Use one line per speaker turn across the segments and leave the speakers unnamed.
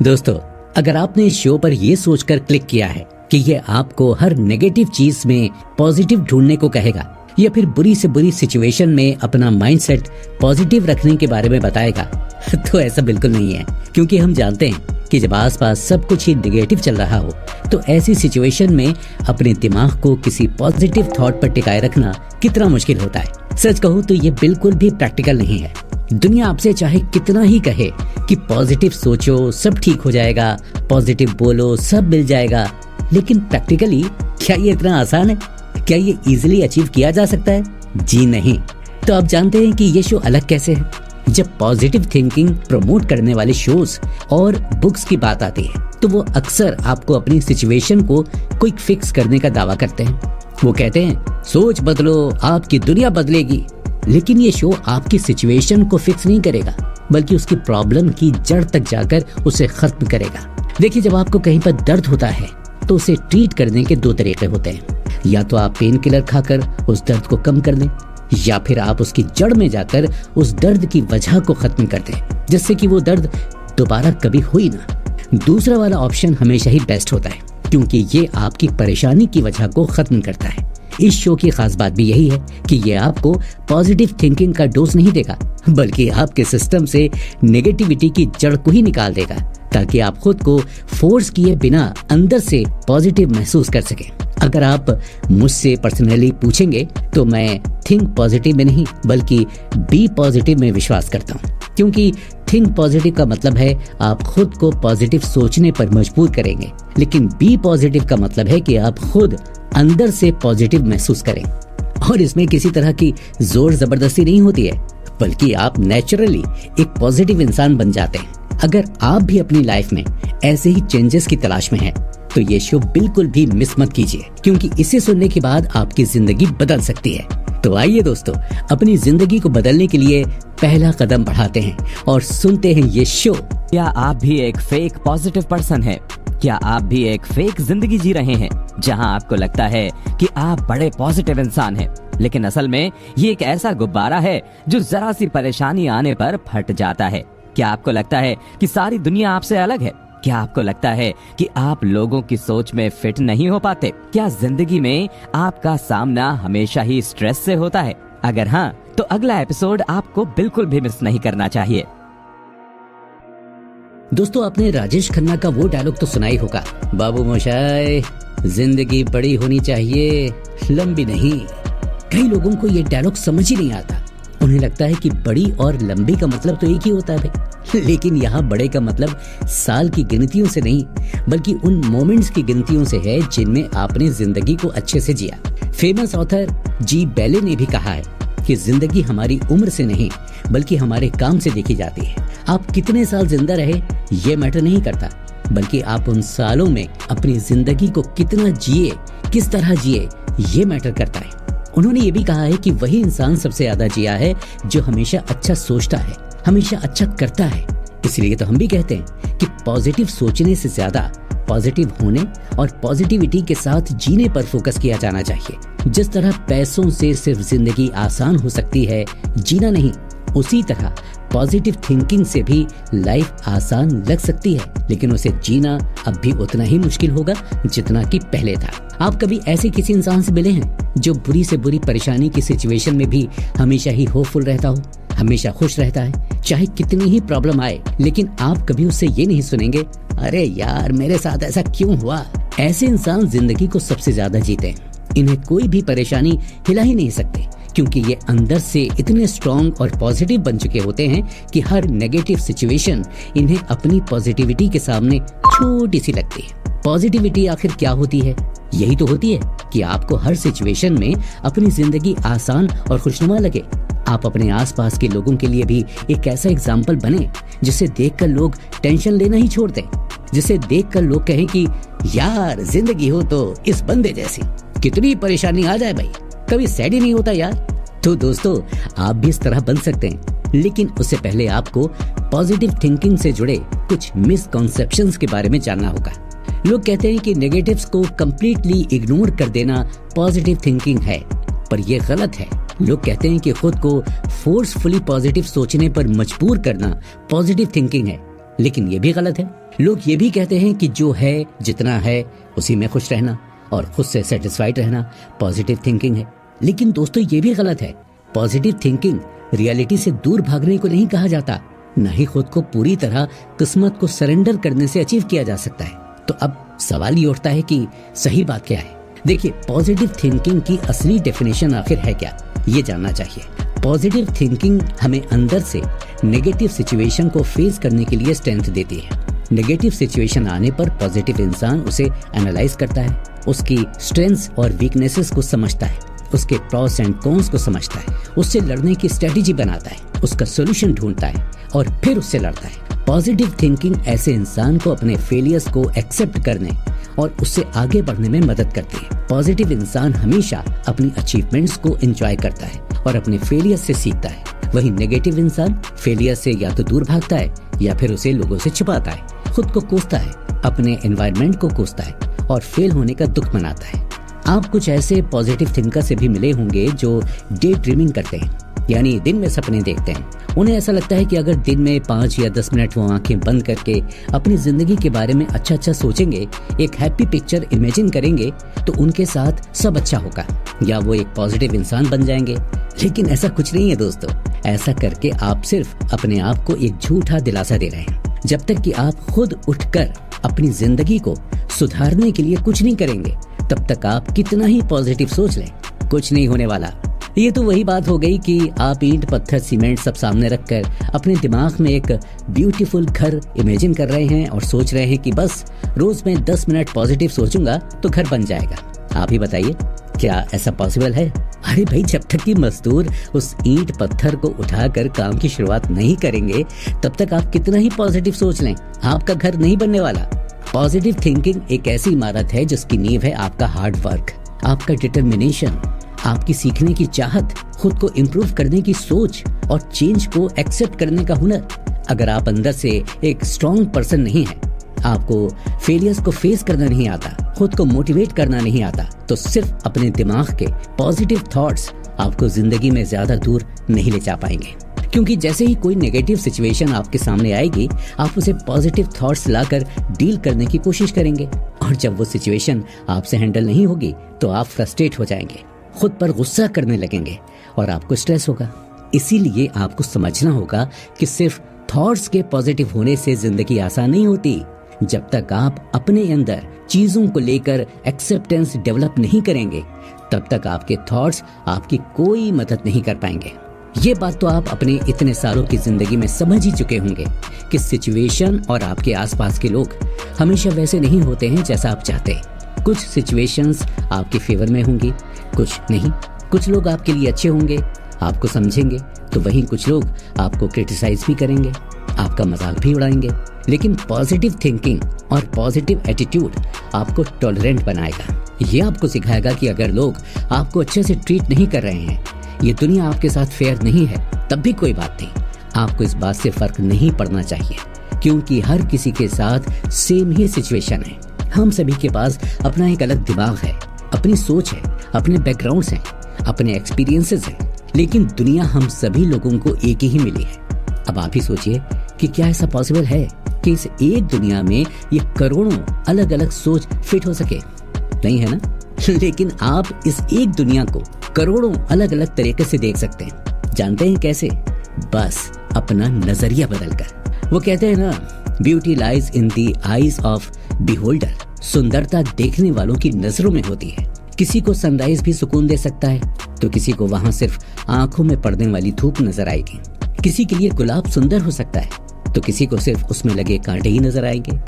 दोस्तों, अगर आपने इस शो पर यह सोचकर क्लिक किया है कि ये आपको हर नेगेटिव चीज में पॉजिटिव ढूंढने को कहेगा या फिर बुरी से बुरी सिचुएशन में अपना माइंडसेट पॉजिटिव रखने के बारे में बताएगा, तो ऐसा बिल्कुल नहीं है। क्योंकि हम जानते हैं कि जब आसपास सब कुछ ही नेगेटिव चल रहा हो तो ऐसी सिचुएशन में अपने दिमाग को किसी पॉजिटिव थॉट पर टिकाए रखना कितना मुश्किल होता है। सच कहूँ तो ये बिल्कुल भी प्रैक्टिकल नहीं है। दुनिया आपसे चाहे कितना ही कहे कि पॉजिटिव सोचो, सब ठीक हो जाएगा, पॉजिटिव बोलो, सब मिल जाएगा, लेकिन प्रैक्टिकली क्या ये इतना आसान है? क्या ये इजीली अचीव किया जा सकता है? जी नहीं। तो आप जानते हैं कि ये शो अलग कैसे है? जब पॉजिटिव थिंकिंग प्रमोट करने वाले शोज और बुक्स की बात आती है तो वो अक्सर आपको अपनी सिचुएशन को क्विक फिक्स करने का दावा करते हैं। वो कहते हैं सोच बदलो, आपकी दुनिया बदलेगी। लेकिन ये शो आपकी सिचुएशन को फिक्स नहीं करेगा, बल्कि उसकी प्रॉब्लम की जड़ तक जाकर उसे खत्म करेगा। देखिए, जब आपको कहीं पर दर्द होता है तो उसे ट्रीट करने के दो तरीके होते हैं। या तो आप पेन किलर खाकर उस दर्द को कम कर दें, या फिर आप उसकी जड़ में जाकर उस दर्द की वजह को खत्म कर दें, जिससे कि वो दर्द दोबारा कभी हो ही ना। दूसरा वाला ऑप्शन हमेशा ही बेस्ट होता है, क्योंकि ये आपकी परेशानी की वजह को खत्म करता है। इस शो की खास बात भी यही है कि ये आपको पॉजिटिव थिंकिंग का डोज नहीं देगा, बल्कि आपके सिस्टम से नेगेटिविटी की जड़ को ही निकाल देगा, ताकि आप खुद को फोर्स किए बिना अंदर से पॉजिटिव महसूस कर सकें। अगर आप मुझसे पर्सनली पूछेंगे तो मैं थिंक पॉजिटिव में नहीं बल्कि बी पॉजिटिव में विश्वास करता हूँ। क्योंकि थिंक पॉजिटिव का मतलब है आप खुद को पॉजिटिव सोचने पर मजबूर करेंगे, लेकिन बी पॉजिटिव का मतलब है कि आप खुद अंदर से पॉजिटिव महसूस करें। और इसमें किसी तरह की जोर जबरदस्ती नहीं होती है, बल्कि आप नेचुरली एक पॉजिटिव इंसान बन जाते हैं। अगर आप भी अपनी लाइफ में ऐसे ही चेंजेस की तलाश में हैं, तो ये शो बिल्कुल भी मिस मत कीजिए, क्योंकि इसे सुनने के बाद आपकी जिंदगी बदल सकती है। तो आइए दोस्तों, अपनी जिंदगी को बदलने के लिए पहला कदम बढ़ाते हैं और सुनते हैं ये शो।
क्या आप भी एक फेक पॉजिटिव पर्सन हैं? क्या आप भी एक फेक जिंदगी जी रहे हैं जहां आपको लगता है कि आप बड़े पॉजिटिव इंसान हैं, लेकिन असल में ये एक ऐसा गुब्बारा है जो जरा सी परेशानी आने पर फट जाता है? क्या आपको लगता है कि सारी दुनिया आपसे अलग है? क्या आपको लगता है कि आप लोगों की सोच में फिट नहीं हो पाते? क्या जिंदगी में आपका सामना हमेशा ही स्ट्रेस से होता है? अगर हाँ, तो अगला एपिसोड आपको बिल्कुल भी मिस नहीं करना चाहिए।
दोस्तों, आपने राजेश खन्ना का वो डायलॉग तो सुना ही होगा, बाबू मोशाय जिंदगी बड़ी होनी चाहिए, लंबी नहीं। कई लोगों को ये डायलॉग समझ ही नहीं आता। उन्हें लगता है कि बड़ी और लंबी का मतलब तो एक ही होता है भाई। लेकिन यहाँ बड़े का मतलब साल की गिनतियों से नहीं, बल्कि उन मोमेंट्स की गिनतियों से है जिनमें आपने जिंदगी को अच्छे से जिया। फेमस ऑथर जी बेले ने भी कहा है कि जिंदगी हमारी उम्र से नहीं बल्कि हमारे काम से देखी जाती है। आप कितने साल जिंदा रहे ये मैटर नहीं करता, बल्कि आप उन सालों में अपनी जिंदगी को कितना जिए, किस तरह जिए, ये मैटर करता है। उन्होंने ये भी कहा है कि वही इंसान सबसे ज्यादा जिया है जो हमेशा अच्छा सोचता है, हमेशा अच्छा करता है। इसलिए तो हम भी कहते हैं कि पॉजिटिव सोचने से ज्यादा पॉजिटिव होने और पॉजिटिविटी के साथ जीने पर फोकस किया जाना चाहिए। जिस तरह पैसों से सिर्फ जिंदगी आसान हो सकती है, जीना नहीं, उसी तरह पॉजिटिव थिंकिंग से भी लाइफ आसान लग सकती है, लेकिन उसे जीना अब भी उतना ही मुश्किल होगा जितना कि पहले था। आप कभी ऐसे किसी इंसान से मिले हैं जो बुरी से बुरी परेशानी की सिचुएशन में भी हमेशा ही होपफुल रहता हो, हमेशा खुश रहता है, चाहे कितनी ही प्रॉब्लम आए? लेकिन आप कभी उससे ये नहीं सुनेंगे, अरे यार मेरे साथ ऐसा क्यों हुआ। ऐसे इंसान जिंदगी को सबसे ज्यादा जीते हैं। इन्हें कोई भी परेशानी हिला ही नहीं सकते, क्योंकि ये अंदर से इतने स्ट्रॉन्ग और पॉजिटिव बन चुके होते हैं कि हर नेगेटिव सिचुएशन इन्हें अपनी पॉजिटिविटी के सामने छोटी सी लगती है। पॉजिटिविटी आखिर क्या होती है? यही तो होती है कि आपको हर सिचुएशन में अपनी जिंदगी आसान और खुशनुमा लगे। आप अपने आसपास के लोगों के लिए भी एक ऐसा एग्जाम्पल बने जिसे देखकर लोग टेंशन लेना ही छोड़ दें, जिसे देखकर लोग कहें कि यार जिंदगी हो तो इस बंदे जैसी, कितनी परेशानी आ जाए भाई, कभी सैड ही नहीं होता यार। तो दोस्तों, आप भी इस तरह बन सकते हैं, लेकिन उससे पहले आपको पॉजिटिव थिंकिंग से जुड़े कुछ मिसकॉन्सेप्शंस के बारे में जानना होगा। लोग कहते हैं कि नेगेटिव्स को कंप्लीटली इग्नोर कर देना पॉजिटिव थिंकिंग है, पर यह गलत है। लोग कहते हैं कि खुद को फोर्सफुली पॉजिटिव सोचने पर मजबूर करना पॉजिटिव थिंकिंग है, लेकिन ये भी गलत है। लोग ये भी कहते हैं कि जो है जितना है उसी में खुश रहना और खुद से सेटिस्फाइड रहना पॉजिटिव थिंकिंग है। लेकिन दोस्तों ये भी गलत है। पॉजिटिव थिंकिंग रियलिटी से दूर भागने को नहीं कहा जाता, न ही खुद को पूरी तरह किस्मत को सरेंडर करने से अचीव किया जा सकता है। तो अब सवाल ये उठता है कि सही बात क्या है। देखिए, पॉजिटिव थिंकिंग की असली डेफिनेशन आखिर है क्या, ये जानना चाहिए। पॉजिटिव थिंकिंग हमें अंदर से नेगेटिव सिचुएशन को फेस करने के लिए स्ट्रेंथ देती है। नेगेटिव सिचुएशन आने पर पॉजिटिव इंसान उसे एनालाइज करता है, उसकी स्ट्रेंथ्स और वीकनेसेस को समझता है, उसके प्रॉस एंड कॉन्स को समझता है, उससे लड़ने की स्ट्रेटेजी बनाता है, उसका सोल्यूशन ढूंढता है और फिर उससे लड़ता है। पॉजिटिव थिंकिंग ऐसे इंसान को अपने फेलियर्स को एक्सेप्ट करने और उससे आगे बढ़ने में मदद करती है। पॉजिटिव इंसान हमेशा अपनी अचीवमेंट्स को एंजॉय करता है और अपने फेलियर से सीखता है। वहीं नेगेटिव इंसान फेलियर से या तो दूर भागता है या फिर उसे लोगों से छिपाता है, खुद को कोसता है, अपने एनवायरनमेंट को कोसता है और फेल होने का दुख मनाता है। आप कुछ ऐसे पॉजिटिव थिंकर से भी मिले होंगे जो डे ड्रीमिंग करते हैं, यानी दिन में सपने देखते हैं। उन्हें ऐसा लगता है कि अगर दिन में 5 या 10 मिनट वो आंखें बंद करके अपनी जिंदगी के बारे में अच्छा सोचेंगे, एक हैप्पी पिक्चर इमेजिन करेंगे, तो उनके साथ सब अच्छा होगा या वो एक पॉजिटिव इंसान बन जाएंगे। लेकिन ऐसा कुछ नहीं है दोस्तों। ऐसा करके आप सिर्फ अपने आप को एक झूठा दिलासा दे रहे हैं। जब तक कि आप खुद उठकर अपनी जिंदगी को सुधारने के लिए कुछ नहीं करेंगे, तब तक आप कितना ही पॉजिटिव सोच लें, कुछ नहीं होने वाला। ये तो वही बात हो गई कि आप ईंट पत्थर सीमेंट सब सामने रखकर अपने दिमाग में एक ब्यूटीफुल घर इमेजिन कर रहे हैं और सोच रहे हैं कि बस रोज मैं 10 मिनट पॉजिटिव सोचूंगा तो घर बन जाएगा। आप ही बताइए, क्या ऐसा पॉसिबल है? अरे भाई, जब तक कि मजदूर उस ईंट पत्थर को उठाकर काम की शुरुआत नहीं करेंगे, तब तक आप कितना ही पॉजिटिव सोच लें, आपका घर नहीं बनने वाला। पॉजिटिव थिंकिंग एक ऐसी इमारत है जिसकी नींव है आपका हार्ड वर्क, आपका डिटर्मिनेशन, आपकी सीखने की चाहत, खुद को इम्प्रूव करने की सोच और चेंज को एक्सेप्ट करने का हुनर। अगर आप अंदर से एक स्ट्रॉन्ग पर्सन नहीं है, आपको फेलियर्स को फेस करना नहीं आता, खुद को मोटिवेट करना नहीं आता, तो सिर्फ अपने दिमाग के पॉजिटिव थॉट्स आपको जिंदगी में ज्यादा दूर नहीं ले जा पाएंगे। क्योंकि जैसे ही कोई नेगेटिव सिचुएशन आपके सामने आएगी, आप उसे पॉजिटिव थॉट्स लाकर डील करने की कोशिश करेंगे और जब वो सिचुएशन आपसे हैंडल नहीं होगी तो आप फ्रस्ट्रेट हो जाएंगे, खुद पर गुस्सा करने लगेंगे और आपको स्ट्रेस होगा। इसीलिए आपको समझना होगा कि सिर्फ थॉट्स के पॉजिटिव होने से जिंदगी आसान नहीं होती। जब तक आप अपने अंदर चीजों को लेकर एक्सेप्टेंस डेवलप नहीं करेंगे, तब तक आपके थॉट्स आपकी कोई मदद नहीं कर पाएंगे। ये बात तो आप अपने इतने सालों की जिंदगी में समझ ही चुके होंगे कि सिचुएशन और आपके आसपास के लोग हमेशा वैसे नहीं होते हैं जैसा आप चाहते। कुछ सिचुएशंस आपके फेवर में होंगी, कुछ नहीं। कुछ लोग आपके लिए अच्छे होंगे, आपको समझेंगे, तो वहीं कुछ लोग आपको क्रिटिसाइज भी करेंगे, आपका मजाक भी उड़ाएंगे। लेकिन पॉजिटिव थिंकिंग और पॉजिटिव एटीट्यूड आपको टॉलरेंट बनाएगा। ये आपको सिखाएगा कि अगर लोग आपको अच्छे से ट्रीट नहीं कर रहे हैं, ये दुनिया आपके साथ फेयर नहीं है, तब भी कोई बात नहीं। आपको इस बात से फर्क नहीं पड़ना चाहिए, क्योंकि हर किसी के साथ सेम ही सिचुएशन है। हम सभी के पास अपना एक अलग दिमाग है, अपनी सोच है, अपने बैकग्राउंड्स हैं, अपने एक्सपीरियंसेस हैं, लेकिन दुनिया हम सभी लोगों को एक ही मिली है। अब आप ही सोचिए कि क्या ऐसा पॉसिबल है कि इस एक दुनिया में ये करोड़ों अलग अलग सोच फिट हो सके? नहीं है ना? लेकिन आप इस एक दुनिया को करोड़ों अलग अलग तरीके से देख सकते हैं। जानते हैं कैसे? बस अपना नजरिया बदलकर। वो कहते हैं ना, beauty lies in the eyes of beholder. सुंदरता देखने वालों की नजरों में होती है। किसी को सनराइज भी सुकून दे सकता है, तो किसी को वहां सिर्फ आंखों में पड़ने वाली धूप नजर आएगी। किसी के लिए गुलाब सुंदर हो सकता है, तो किसी को सिर्फ उसमें लगे कांटे ही नजर आएंगे।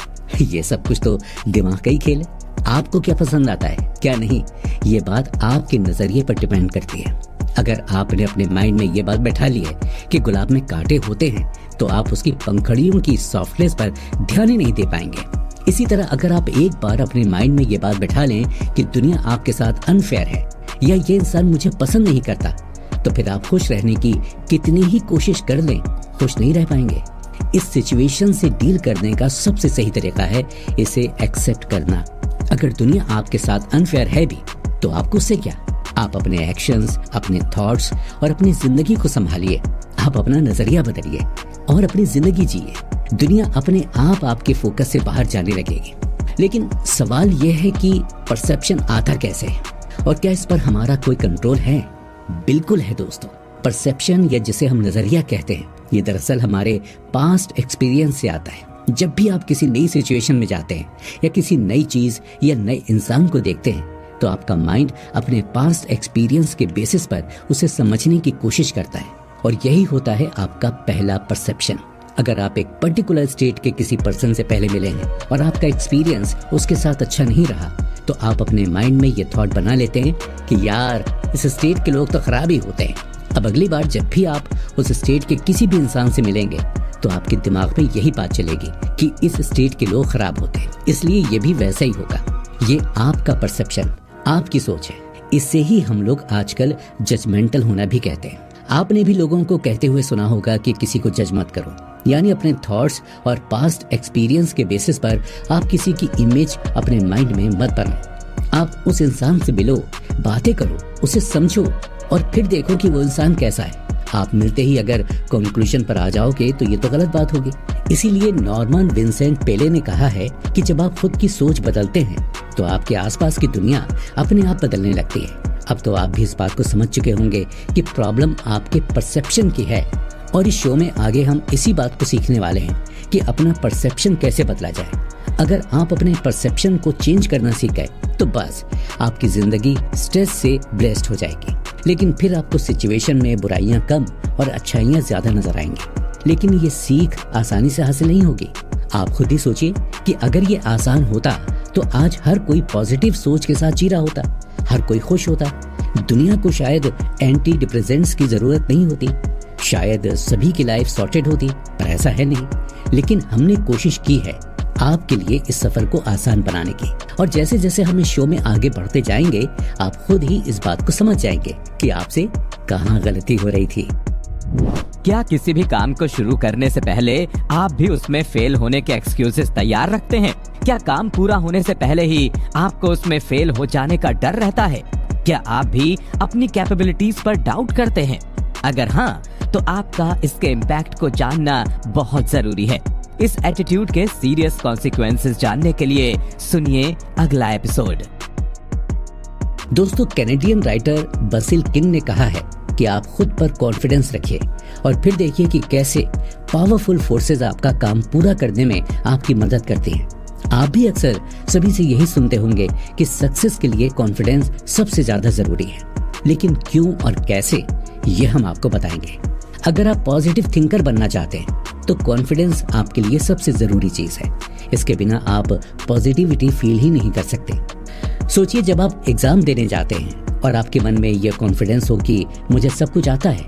ये सब कुछ तो दिमाग का ही खेल है। आपको क्या पसंद आता है, क्या नहीं, ये बात आपके नजरिए पर डिपेंड करती है। अगर आपने अपने माइंड में ये बात बैठा ली है कि गुलाब में कांटे होते हैं, तो आप उसकी पंखड़ियों की सॉफ्टनेस पर ध्यान ही नहीं दे पाएंगे। इसी तरह अगर आप एक बार अपने माइंड में ये बात बैठा लें कि दुनिया आपके साथ अनफेयर है या ये इंसान मुझे पसंद नहीं करता, तो फिर आप खुश रहने की कितनी ही कोशिश कर लें, खुश नहीं रह पाएंगे। इस सिचुएशन से डील करने का सबसे सही तरीका है इसे एक्सेप्ट करना। अगर दुनिया आपके साथ अनफेयर है भी, तो आपको उससे क्या? आप अपने एक्शंस, अपने थॉट्स और अपनी जिंदगी को संभालिए। आप अपना नजरिया बदलिए और अपनी जिंदगी जिए। दुनिया अपने आप आपके फोकस से बाहर जाने लगेगी। लेकिन सवाल यह है कि परसेप्शन आता कैसे है और क्या इस पर हमारा कोई कंट्रोल है? बिल्कुल है दोस्तों। परसेप्शन या जिसे हम नजरिया कहते हैं, ये दरअसल हमारे पास्ट एक्सपीरियंस से आता है। जब भी आप किसी नई सिचुएशन में जाते हैं या किसी नई चीज या नए इंसान को देखते हैं, तो आपका माइंड अपने पास्ट एक्सपीरियंस के बेसिस पर उसे समझने की कोशिश करता है और यही होता है आपका पहला परसेप्शन। अगर आप एक पर्टिकुलर स्टेट के किसी पर्सन से पहले मिले हैं और आपका एक्सपीरियंस उसके साथ अच्छा नहीं रहा, तो आप अपने माइंड में ये थॉट बना लेते हैं कि यार इस स्टेट के लोग तो खराब ही होते हैं। अब अगली बार जब भी आप उस स्टेट के किसी भी इंसान से मिलेंगे, तो आपके दिमाग में यही बात चलेगी कि इस स्टेट के लोग खराब होते हैं, इसलिए ये भी वैसा ही होगा। ये आपका परसेप्शन, आपकी सोच है। इससे ही हम लोग आजकल जजमेंटल होना भी कहते हैं। आपने भी लोगों को कहते हुए सुना होगा कि किसी को जज मत करो, यानी अपने थॉट्स और पास्ट एक्सपीरियंस के बेसिस पर आप किसी की इमेज अपने माइंड में मत बनाओ। आप उस इंसान से मिलो, बातें करो, उसे समझो और फिर देखो कि वो इंसान कैसा है। आप मिलते ही अगर कंक्लूजन पर आ जाओगे तो ये तो गलत बात होगी। इसीलिए नॉर्मन विंसेंट पेले ने कहा है कि जब आप खुद की सोच बदलते हैं तो आपके आसपास की दुनिया अपने आप बदलने लगती है। अब तो आप भी इस बात को समझ चुके होंगे कि प्रॉब्लम आपके परसेप्शन की है और इस शो में आगे हम इसी बात को सीखने वाले हैं कि अपना परसेप्शन कैसे बदला जाए। अगर आप अपने परसेप्शन को चेंज करना सीख गए तो बस आपकी जिंदगी स्ट्रेस से ब्लेस्ड हो जाएगी। लेकिन फिर आपको सिचुएशन में बुराइयां कम और अच्छाइयां ज्यादा नजर आएंगी। लेकिन ये सीख आसानी से हासिल नहीं होगी। आप खुद ही सोचिए कि अगर ये आसान होता तो आज हर कोई पॉजिटिव सोच के साथ जी रहा होता, हर कोई खुश होता। दुनिया को शायद एंटी डिप्रेसेंट्स की जरूरत नहीं होती, शायद सभी की लाइफ सॉर्टेड होती, पर ऐसा है नहीं। लेकिन हमने कोशिश की है आपके लिए इस सफर को आसान बनाने की, और जैसे जैसे हम इस शो में आगे बढ़ते जाएंगे, आप खुद ही इस बात को समझ जाएंगे कि आपसे कहाँ गलती हो रही थी।
क्या किसी भी काम को शुरू करने से पहले आप भी उसमें फेल होने के एक्सक्यूजेस तैयार रखते हैं? क्या काम पूरा होने से पहले ही आपको उसमें फेल हो जाने का डर रहता है? क्या आप भी अपनी कैपेबिलिटीज पर डाउट करते हैं? अगर हाँ, तो आपका इसके इम्पैक्ट को जानना बहुत जरूरी है। इस एटीट्यूड के सीरियस कॉन्सिक्वेंसेस जानने के लिए सुनिए अगला एपिसोड।
दोस्तों, कैनेडियन राइटर बसिल किंग ने कहा है कि आप खुद पर कॉन्फिडेंस रखिए और फिर देखिए कि कैसे पावरफुल फोर्सेस आपका काम पूरा करने में आपकी मदद करती हैं। आप भी अक्सर सभी से यही सुनते होंगे कि सक्सेस के लिए कॉन्फिडेंस सबसे ज्यादा जरूरी है। लेकिन क्यों और कैसे, ये हम आपको बताएंगे। अगर आप पॉजिटिव थिंकर बनना चाहते हैं तो कॉन्फिडेंस आपके लिए सबसे जरूरी चीज है। इसके बिना आप पॉजिटिविटी फील ही नहीं कर सकते। सोचिए, जब आप एग्जाम देने जाते हैं और आपके मन में यह कॉन्फिडेंस हो कि मुझे सब कुछ आता है,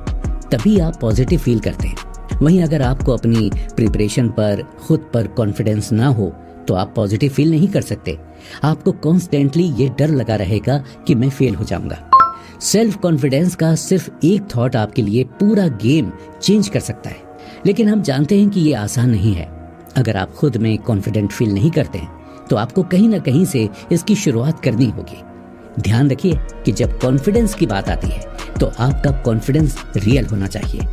तभी आप पॉजिटिव फील करते हैं। वहीं अगर आपको अपनी प्रिपरेशन पर खुद पर कॉन्फिडेंस ना हो तो आप पॉजिटिव फील नहीं कर सकते। आपको कॉन्स्टेंटली ये डर लगा रहेगा कि मैं फेल हो जाऊंगा। सेल्फ कॉन्फिडेंस का सिर्फ एक थॉट आपके लिए पूरा गेम चेंज कर सकता है। लेकिन हम जानते हैं कि ये आसान नहीं है। अगर आप खुद में कॉन्फिडेंट फील नहीं करते हैं तो आपको कहीं ना कहीं से इसकी शुरुआत करनी होगी। ध्यान रखिए कि जब कॉन्फिडेंस की बात आती है तो आपका कॉन्फिडेंस रियल होना चाहिए।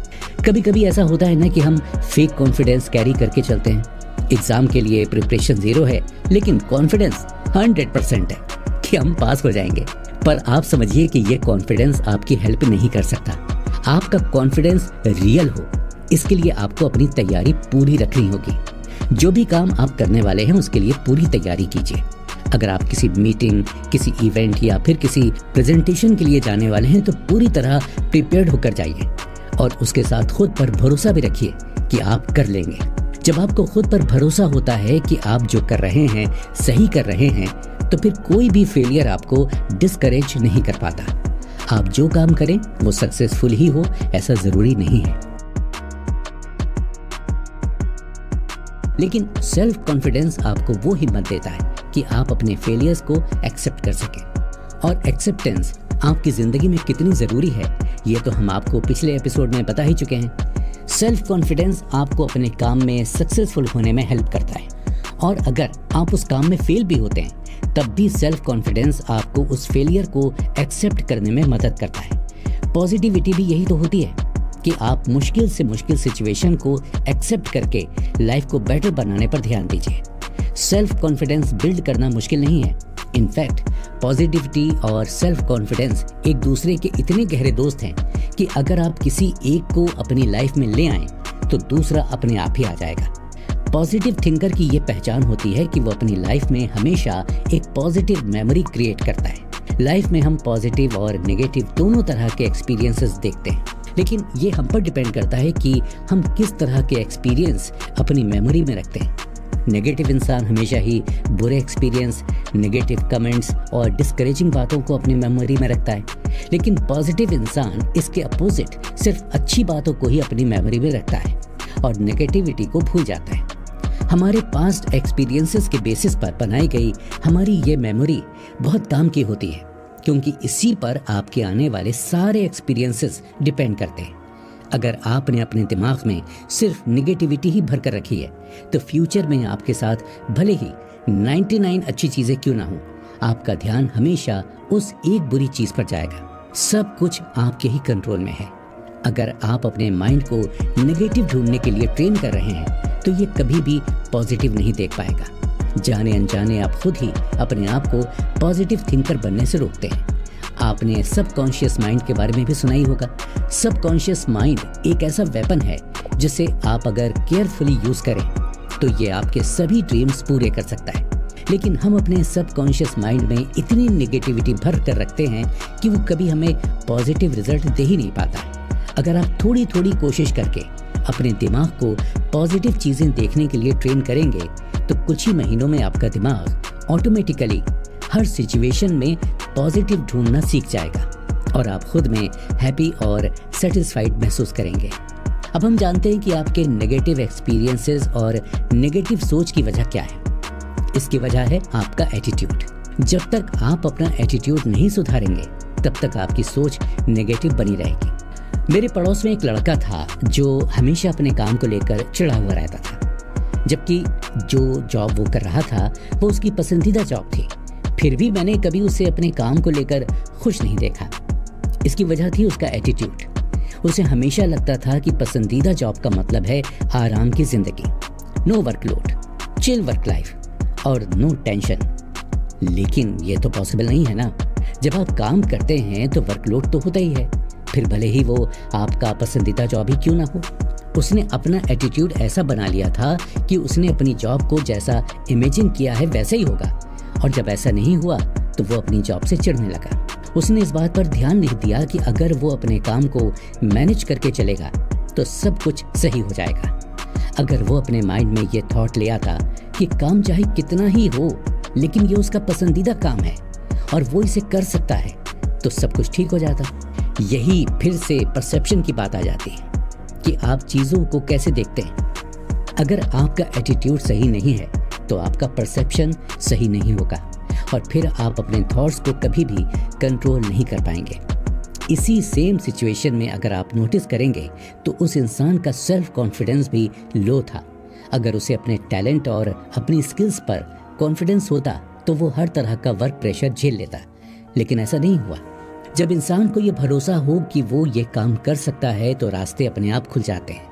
कभी कभी ऐसा होता है ना कि हम फेक कॉन्फिडेंस कैरी करके चलते हैं। एग्जाम के लिए प्रिपरेशन 0 है लेकिन कॉन्फिडेंस 100% है कि हम पास हो जाएंगे। पर आप समझिए कि ये कॉन्फिडेंस आपकी हेल्प नहीं कर सकता। आपका कॉन्फिडेंस रियल हो, इसके लिए आपको अपनी तैयारी पूरी रखनी होगी। जो भी काम आप करने वाले हैं उसके लिए पूरी तैयारी कीजिए। अगर आप किसी मीटिंग, किसी इवेंट या फिर किसी प्रेजेंटेशन के लिए जाने वाले हैं तो पूरी तरह प्रिपेयर्ड होकर जाइए और उसके साथ खुद पर भरोसा भी रखिए कि आप कर लेंगे। जब आपको खुद पर भरोसा होता है कि आप जो कर रहे हैं सही कर रहे हैं, तो फिर कोई भी फेलियर आपको डिस्करेज नहीं कर पाता। आप जो काम करें वो सक्सेसफुल ही हो ऐसा जरूरी नहीं है। लेकिन सेल्फ कॉन्फिडेंस आपको वो हिम्मत देता है कि आप अपने फेलियर्स को एक्सेप्ट कर सकें। और एक्सेप्टेंस आपकी जिंदगी में कितनी जरूरी है ये तो हम आपको पिछले एपिसोड में बता ही चुके हैं। सेल्फ कॉन्फिडेंस आपको अपने काम में सक्सेसफुल होने में हेल्प करता है, और अगर आप उस काम में फेल भी होते हैं तब भी सेल्फ कॉन्फिडेंस आपको उस फेलियर को एक्सेप्ट करने में मदद करता है। पॉजिटिविटी भी यही तो होती है। कि आप मुश्किल से मुश्किल सिचुएशन को एक्सेप्ट करके लाइफ को बेटर बनाने पर ध्यान दीजिए। सेल्फ कॉन्फिडेंस बिल्ड करना मुश्किल नहीं है। इनफैक्ट पॉजिटिविटी और सेल्फ कॉन्फिडेंस एक दूसरे के इतने गहरे दोस्त हैं कि अगर आप किसी एक को अपनी लाइफ में ले आएं तो दूसरा अपने आप ही आ जाएगा। पॉजिटिव थिंकर की ये पहचान होती है कि वो अपनी लाइफ में हमेशा एक पॉजिटिव मेमोरी क्रिएट करता है। लाइफ में हम पॉजिटिव और नेगेटिव दोनों तरह के एक्सपीरियंसेस देखते हैं, लेकिन ये हम पर डिपेंड करता है कि हम किस तरह के एक्सपीरियंस अपनी मेमोरी में रखते हैं। नेगेटिव इंसान हमेशा ही बुरे एक्सपीरियंस, नेगेटिव कमेंट्स और डिस्करेजिंग बातों को अपनी मेमोरी में रखता है, लेकिन पॉजिटिव इंसान इसके अपोजिट सिर्फ अच्छी बातों को ही अपनी मेमोरी में रखता है और नेगेटिविटी को भूल जाता है। हमारे पास्ट एक्सपीरियंसेस के बेसिस पर बनाई गई हमारी ये मेमोरी बहुत काम की होती है, क्योंकि इसी पर आपके आने वाले सारे एक्सपीरियंसेस डिपेंड करते हैं। अगर आपने अपने दिमाग में सिर्फ निगेटिविटी ही भर कर रखी है तो फ्यूचर में आपके साथ भले ही 99 अच्छी चीजें क्यों ना हो, आपका ध्यान हमेशा उस एक बुरी चीज पर जाएगा। सब कुछ आपके ही कंट्रोल में है। अगर आप अपने माइंड को नेगेटिव ढूंढने के लिए ट्रेन कर रहे हैं तो ये कभी भी पॉजिटिव नहीं देख पाएगा। जाने अनजाने आप खुद ही अपने आप को पॉजिटिव थिंकर बनने से रोकते हैं। आपने सबकॉन्शियस माइंड के बारे में भी सुना ही होगा। सबकॉन्शियस माइंड एक ऐसा वेपन है जिसे आप अगर केयरफुली यूज करें तो ये आपके सभी ड्रीम्स पूरे कर सकता है, लेकिन हम अपने सबकॉन्शियस माइंड में इतनी नेगेटिविटी भर कर रखते हैं कि वो कभी हमें पॉजिटिव रिजल्ट दे ही नहीं पाता। अगर आप थोड़ी थोड़ी कोशिश करके अपने दिमाग को पॉजिटिव चीजें देखने के लिए ट्रेन करेंगे तो कुछ ही महीनों में आपका दिमाग ऑटोमेटिकली हर सिचुएशन में पॉजिटिव ढूंढना सीख जाएगा और आप खुद में हैप्पी और सेटिस्फाइड महसूस करेंगे। अब हम जानते हैं कि आपके नेगेटिव एक्सपीरियंसेस और नेगेटिव सोच की वजह क्या है। इसकी वजह है आपका एटीट्यूड। जब तक आप अपना एटीट्यूड नहीं सुधारेंगे तब तक आपकी सोच नेगेटिव बनी रहेगी। मेरे पड़ोस में एक लड़का था जो हमेशा अपने काम को लेकर चिढ़ा हुआ रहता था, जबकि जो जॉब वो कर रहा था वो उसकी पसंदीदा जॉब थी। फिर भी मैंने कभी उसे अपने काम को लेकर खुश नहीं देखा। इसकी वजह थी उसका एटीट्यूड। उसे हमेशा लगता था कि पसंदीदा जॉब का मतलब है आराम की जिंदगी, no workload, chill work life और नो टेंशन। लेकिन ये तो पॉसिबल नहीं है ना। जब आप काम करते हैं तो वर्कलोड तो होता ही है, फिर भले ही वो आपका पसंदीदा जॉब ही क्यों ना हो। उसने अपना एटीट्यूड ऐसा बना लिया था कि उसने अपनी जॉब को जैसा इमेजिन किया है वैसे ही होगा, और जब ऐसा नहीं हुआ तो वो अपनी जॉब से चिढ़ने लगा। उसने इस बात पर ध्यान नहीं दिया कि अगर वो अपने काम को मैनेज करके चलेगा तो सब कुछ सही हो जाएगा। अगर वो अपने माइंड में ये थॉट ले आता कि काम चाहे कितना ही हो लेकिन ये उसका पसंदीदा काम है और वो इसे कर सकता है, तो सब कुछ ठीक हो जाता। यही फिर से परसेप्शन की बात आ जाती है कि आप चीज़ों को कैसे देखते हैं। अगर आपका एटीट्यूड सही नहीं है तो आपका परसेप्शन सही नहीं होगा और फिर आप अपने थॉट्स को कभी भी कंट्रोल नहीं कर पाएंगे। इसी सेम सिचुएशन में अगर आप नोटिस करेंगे तो उस इंसान का सेल्फ कॉन्फिडेंस भी लो था। अगर उसे अपने टैलेंट और अपनी स्किल्स पर कॉन्फिडेंस होता तो वो हर तरह का वर्क प्रेशर झेल लेता, लेकिन ऐसा नहीं हुआ। जब इंसान को ये भरोसा हो कि वो ये काम कर सकता है तो रास्ते अपने आप खुल जाते हैं।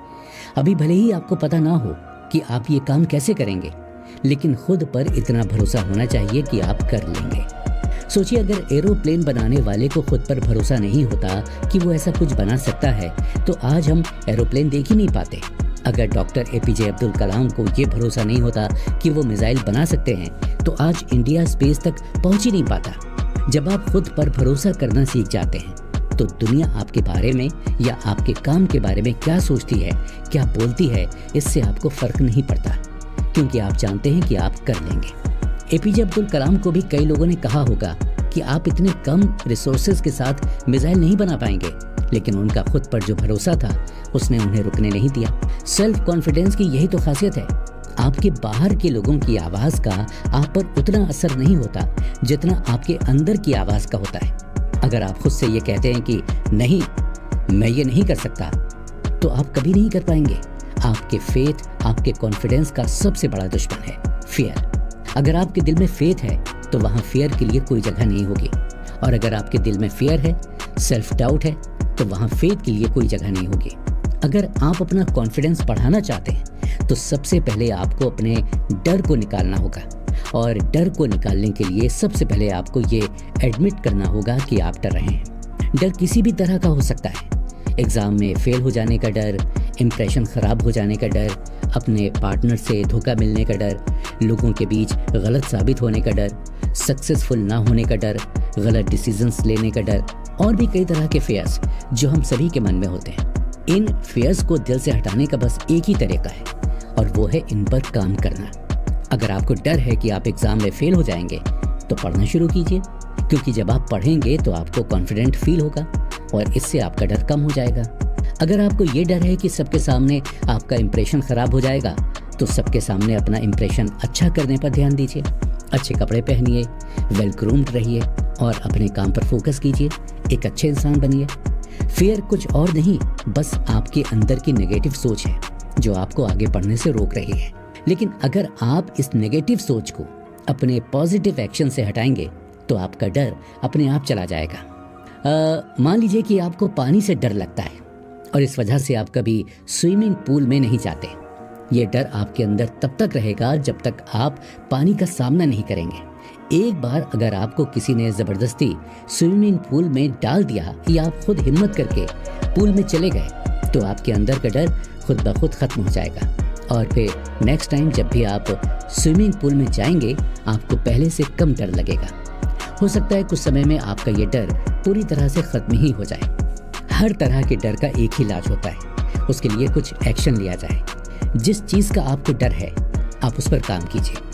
अभी भले ही आपको पता ना हो कि आप ये काम कैसे करेंगे, लेकिन खुद पर इतना भरोसा होना चाहिए कि आप कर लेंगे। सोचिए, अगर एरोप्लेन बनाने वाले को खुद पर भरोसा नहीं होता कि वो ऐसा कुछ बना सकता है तो आज हम एरोप्लेन देख ही नहीं पाते। अगर डॉक्टर एपीजे अब्दुल कलाम को ये भरोसा नहीं होता कि वो मिसाइल बना सकते हैं तो आज इंडिया स्पेस तक पहुंच ही नहीं पाता। जब आप खुद पर भरोसा करना सीख जाते हैं तो दुनिया आपके बारे में या आपके काम के बारे में क्या सोचती है, क्या बोलती है, इससे आपको फर्क नहीं पड़ता, क्योंकि आप जानते हैं कि आप कर लेंगे। एपीजे अब्दुल कलाम को भी कई लोगों ने कहा होगा कि आप इतने कम रिसोर्सेज के साथ मिसाइल नहीं बना पाएंगे, लेकिन उनका खुद पर जो भरोसा था उसने उन्हें रुकने नहीं दिया। सेल्फ कॉन्फिडेंस की यही तो खासियत है। आपके बाहर के लोगों की आवाज का आप पर उतना असर नहीं होता जितना आपके अंदर की आवाज का होता है। अगर आप खुद से ये कहते हैं कि नहीं, मैं ये नहीं कर सकता, तो आप कभी नहीं कर पाएंगे। आपके फेथ, आपके कॉन्फिडेंस का सबसे बड़ा दुश्मन है फियर। अगर आपके दिल में फेथ है तो वहां फियर के लिए कोई जगह नहीं होगी, और अगर आपके दिल में फियर है, सेल्फ डाउट है, तो वहाँ फेथ के लिए कोई जगह नहीं होगी। अगर आप अपना कॉन्फिडेंस बढ़ाना चाहते हैं तो सबसे पहले आपको अपने डर को निकालना होगा, और डर को निकालने के लिए सबसे पहले आपको ये एडमिट करना होगा कि आप डर रहे हैं। डर किसी भी तरह का हो सकता है। एग्ज़ाम में फेल हो जाने का डर, इम्प्रेशन ख़राब हो जाने का डर, अपने पार्टनर से धोखा मिलने का डर, लोगों के बीच गलत साबित होने का डर, सक्सेसफुल ना होने का डर, गलत डिसीजंस लेने का डर, और भी कई तरह के फेयर्स जो हम सभी के मन में होते हैं। इन फेयर्स को दिल से हटाने का बस एक ही तरीका है, और वो है इन पर काम करना। अगर आपको डर है कि आप एग्ज़ाम में फेल हो जाएंगे तो पढ़ना शुरू कीजिए, क्योंकि जब आप पढ़ेंगे तो आपको कॉन्फिडेंट फील होगा और इससे आपका डर कम हो जाएगा। अगर आपको ये डर है कि सबके सामने आपका इंप्रेशन ख़राब हो जाएगा तो सबके सामने अपना इंप्रेशन अच्छा करने पर ध्यान दीजिए। अच्छे कपड़े पहनिए, वेल ग्रूम्ड रहिए और अपने काम पर फोकस कीजिए। एक अच्छे इंसान बनिए। फियर कुछ और नहीं, बस आपके अंदर की नेगेटिव सोच है जो आपको आगे बढ़ने से रोक रही है। लेकिन अगर आप इस नेगेटिव सोच को अपने पॉजिटिव एक्शन से हटाएंगे तो आपका डर अपने आप चला जाएगा। मान लीजिए कि आपको पानी से डर लगता है और इस वजह से आप कभी स्विमिंग पूल में नहीं जाते। ये डर आपके अंदर तब तक रहेगा जब तक आप पानी का सामना नहीं करेंगे। एक बार अगर आपको किसी ने ज़बरदस्ती स्विमिंग पूल में डाल दिया या आप खुद हिम्मत करके पूल में चले गए तो आपके अंदर का डर खुद ब खुद खत्म हो जाएगा, और फिर नेक्स्ट टाइम जब भी आप स्विमिंग पूल में जाएंगे आपको पहले से कम डर लगेगा। हो सकता है कुछ समय में आपका ये डर पूरी तरह से खत्म ही हो जाए। हर तरह के डर का एक ही इलाज होता है, उसके लिए कुछ एक्शन लिया जाए। जिस चीज़ का आपको डर है आप उस पर काम कीजिए।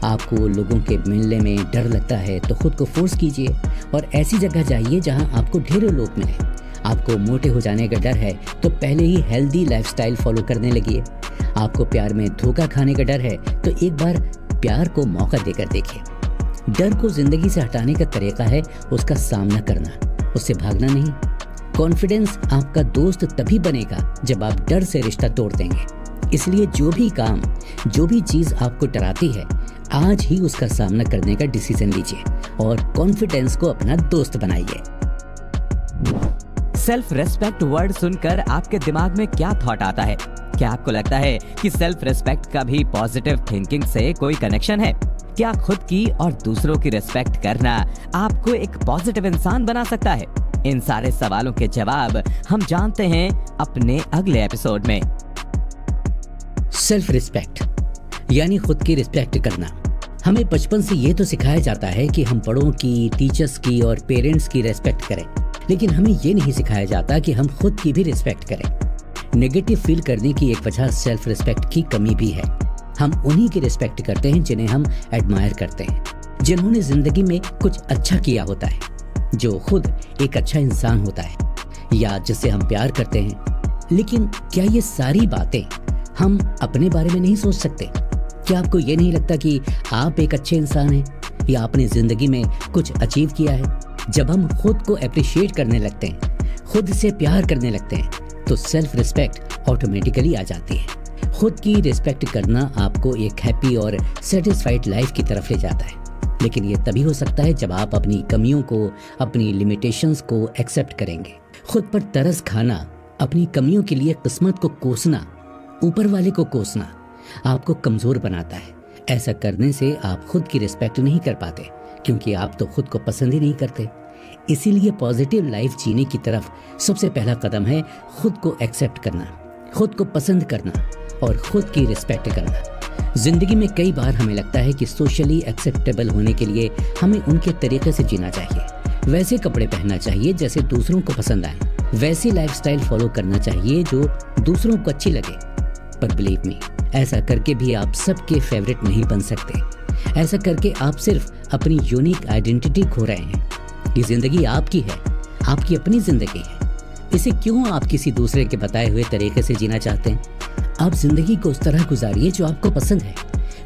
आपको लोगों के मिलने में डर लगता है तो खुद को फोर्स कीजिए और ऐसी जगह जाइए जहां आपको ढेरों लोग मिले। आपको मोटे हो जाने का डर है तो पहले ही हेल्दी लाइफस्टाइल फॉलो करने लगिए। आपको प्यार में धोखा खाने का डर है तो एक बार प्यार को मौका देकर देखिए। डर को जिंदगी से हटाने का तरीका है उसका सामना करना, उससे भागना नहीं। कॉन्फिडेंस आपका दोस्त तभी बनेगा जब आप डर से रिश्ता तोड़ देंगे। इसलिए जो भी काम, जो भी चीज़ आपको डराती है, आज ही उसका सामना करने का डिसीजन लीजिए और कॉन्फिडेंस को अपना दोस्त बनाइए।
सेल्फ रेस्पेक्ट वर्ड सुनकर आपके दिमाग में क्या थॉट आता है? क्या आपको लगता है कि सेल्फ रेस्पेक्ट का भी पॉजिटिव थिंकिंग से कोई कनेक्शन है? क्या खुद की और दूसरों की रेस्पेक्ट करना आपको एक पॉजिटिव इंसान बना सकता है? इन सारे सवालों के जवाब हम जानते हैं अपने अगले एपिसोड में।
सेल्फ रिस्पेक्ट यानी खुद की रिस्पेक्ट करना। हमें बचपन से ये तो सिखाया जाता है कि हम बड़ों की, टीचर्स की और पेरेंट्स की रिस्पेक्ट करें, लेकिन हमें ये नहीं सिखाया जाता कि हम खुद की भी रिस्पेक्ट करें। नेगेटिव फील करने की एक वजह सेल्फ रिस्पेक्ट की कमी भी है। हम उन्हीं की रिस्पेक्ट करते हैं जिन्हें हम एडमायर करते हैं, जिन्होंने जिंदगी में कुछ अच्छा किया होता है, जो खुद एक अच्छा इंसान होता है या जिससे हम प्यार करते हैं। लेकिन क्या ये सारी बातें हम अपने बारे में नहीं सोच सकते? क्या आपको ये नहीं लगता कि आप एक अच्छे इंसान हैं या आपने जिंदगी में कुछ अचीव किया है? जब हम खुद को अप्रिशिएट करने लगते हैं, खुद से प्यार करने लगते हैं, तो सेल्फ रिस्पेक्ट ऑटोमेटिकली आ जाती है। खुद की रिस्पेक्ट करना आपको एक हैप्पी और सेटिस्फाइड लाइफ की तरफ ले जाता है। लेकिन ये तभी हो सकता है जब आप अपनी कमियों को, अपनी लिमिटेशंस को एक्सेप्ट करेंगे। खुद पर तरस खाना, अपनी कमियों के लिए किस्मत को कोसना, ऊपर वाले को कोसना आपको कमजोर बनाता है। ऐसा करने से आप खुद की रिस्पेक्ट नहीं कर पाते, क्योंकि आप तो खुद को पसंद ही नहीं करते। इसीलिए पॉजिटिव लाइफ जीने की तरफ सबसे पहला कदम है खुद को एक्सेप्ट करना, खुद को पसंद करना और खुद की रिस्पेक्ट करना। जिंदगी में कई बार हमें लगता है कि सोशली एक्सेप्टेबल होने के लिए हमें उनके तरीके से जीना चाहिए, वैसे कपड़े पहनना चाहिए जैसे दूसरों को पसंद आए, वैसी लाइफस्टाइल फॉलो करना चाहिए जो दूसरों को अच्छी लगे। पर बिलीव मी, ऐसा करके भी आप सबके फेवरेट नहीं बन सकते। ऐसा करके आप सिर्फ अपनी यूनिक आइडेंटिटी खो रहे हैं। ये जिंदगी आपकी है, आपकी अपनी जिंदगी है। इसे क्यों आप किसी दूसरे के बताए हुए तरीके से जीना चाहते हैं? आप जिंदगी को उस तरह गुजारिए जो आपको पसंद है,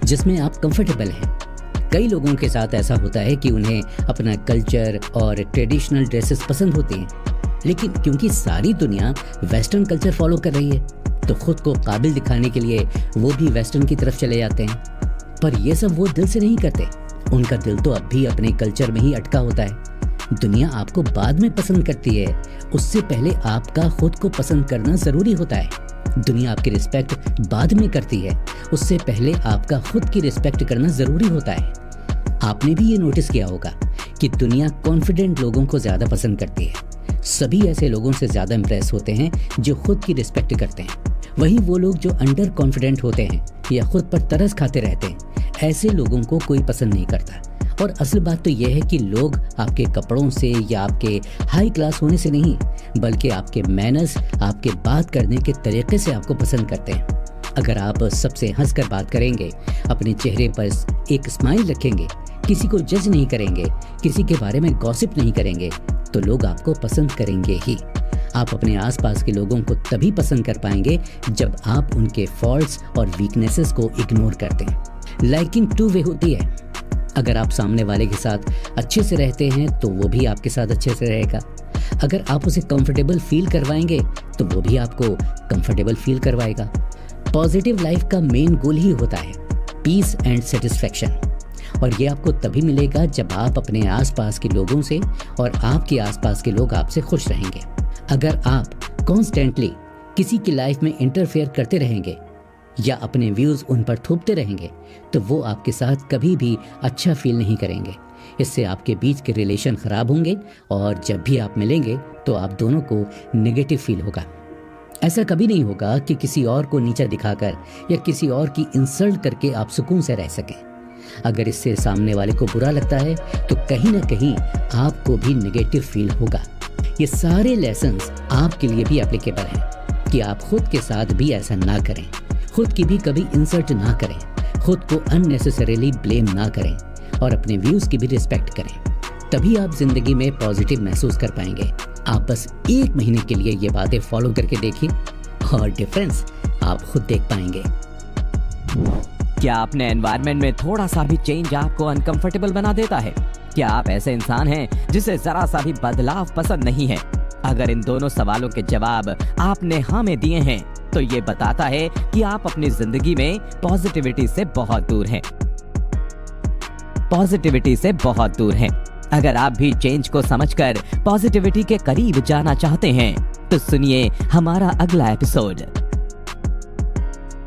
जिसमें आप कंफर्टेबल हैं। कई लोगों के साथ ऐसा होता है कि उन्हें अपना कल्चर और ट्रेडिशनल ड्रेसेस पसंद होती हैं, लेकिन क्योंकि सारी दुनिया वेस्टर्न कल्चर फॉलो कर रही है तो खुद को काबिल दिखाने के लिए वो भी वेस्टर्न की तरफ चले जाते हैं। पर ये सब वो दिल से नहीं करते, उनका दिल तो अब भी अपने कल्चर में ही अटका होता है। दुनिया आपको बाद में पसंद करती है, उससे पहले आपका खुद को पसंद करना जरूरी होता है। दुनिया आपकी रिस्पेक्ट बाद में करती है, उससे पहले आपका खुद की रिस्पेक्ट करना जरूरी होता है। आपने भी ये नोटिस किया होगा कि दुनिया कॉन्फिडेंट लोगों को ज्यादा पसंद करती है। सभी ऐसे लोगों से ज्यादा इंप्रेस होते हैं जो खुद की रिस्पेक्ट करते हैं। वहीं वो लोग जो अंडर कॉन्फिडेंट होते हैं या खुद पर तरस खाते रहते हैं, ऐसे लोगों को कोई पसंद नहीं करता। और असल बात तो यह है कि लोग आपके कपड़ों से या आपके हाई क्लास होने से नहीं, बल्कि आपके मैनर्स, आपके बात करने के तरीके से आपको पसंद करते हैं। अगर आप सबसे हंसकर बात करेंगे, अपने चेहरे पर एक स्माइल रखेंगे, किसी को जज नहीं करेंगे, किसी के बारे में गॉसिप नहीं करेंगे, तो लोग आपको पसंद करेंगे ही। आप अपने आसपास के लोगों को तभी पसंद कर पाएंगे जब आप उनके फॉल्ट्स और वीकनेसेस को इग्नोर करते हैं। लाइकिंग टू वे होती है। अगर आप सामने वाले के साथ अच्छे से रहते हैं तो वो भी आपके साथ अच्छे से रहेगा। अगर आप उसे कंफर्टेबल फील करवाएंगे तो वो भी आपको कंफर्टेबल फील करवाएगा। पॉजिटिव लाइफ का मेन गोल ही होता है पीस एंड सेटिस्फैक्शन, और ये आपको तभी मिलेगा जब आप अपने आसपास के लोगों से और आपके आसपास के लोग आपसे खुश रहेंगे। अगर आप कॉन्स्टेंटली किसी की लाइफ में इंटरफेयर करते रहेंगे या अपने व्यूज उन पर थोपते रहेंगे तो वो आपके साथ कभी भी अच्छा फील नहीं करेंगे। इससे आपके बीच के रिलेशन खराब होंगे और जब भी आप मिलेंगे तो आप दोनों को नेगेटिव फील होगा। ऐसा कभी नहीं होगा कि किसी और को नीचा दिखाकर या किसी और की इंसल्ट करके आप सुकून से रह सकें। अगर इससे सामने वाले को बुरा लगता है तो कहीं ना कहीं आपको भी नेगेटिव फील होगा। ये सारे लेसन्स आपके लिए भी एप्लीकेबल हैं कि आप खुद के साथ भी ऐसा ना करें, खुद की भी कभी इंसल्ट ना करें, खुद को अननेसेसरीली ब्लेम ना करें और अपने व्यूज की भी रिस्पेक्ट करें। तभी आप जिंदगी में पॉजिटिव महसूस कर पाएंगे। आप बस 1 महीने के लिए ये बातें फॉलो करके देखिए और डिफरेंस आप खुद देख पाएंगे।
क्या अपने एनवायरनमेंट में थोड़ा सा भी चेंज आपको अनकंफर्टेबल बना देता है? क्या आप ऐसे इंसान हैं जिसे जरा सा भी बदलाव पसंद नहीं है? अगर इन दोनों सवालों के जवाब आपने हाँ में दिए हैं तो ये बताता है कि आप अपनी जिंदगी में पॉजिटिविटी से बहुत दूर हैं। पॉजिटिविटी से बहुत दूर हैं। अगर आप भी चेंज को समझकर पॉजिटिविटी के करीब जाना चाहते हैं तो सुनिए हमारा अगला एपिसोड।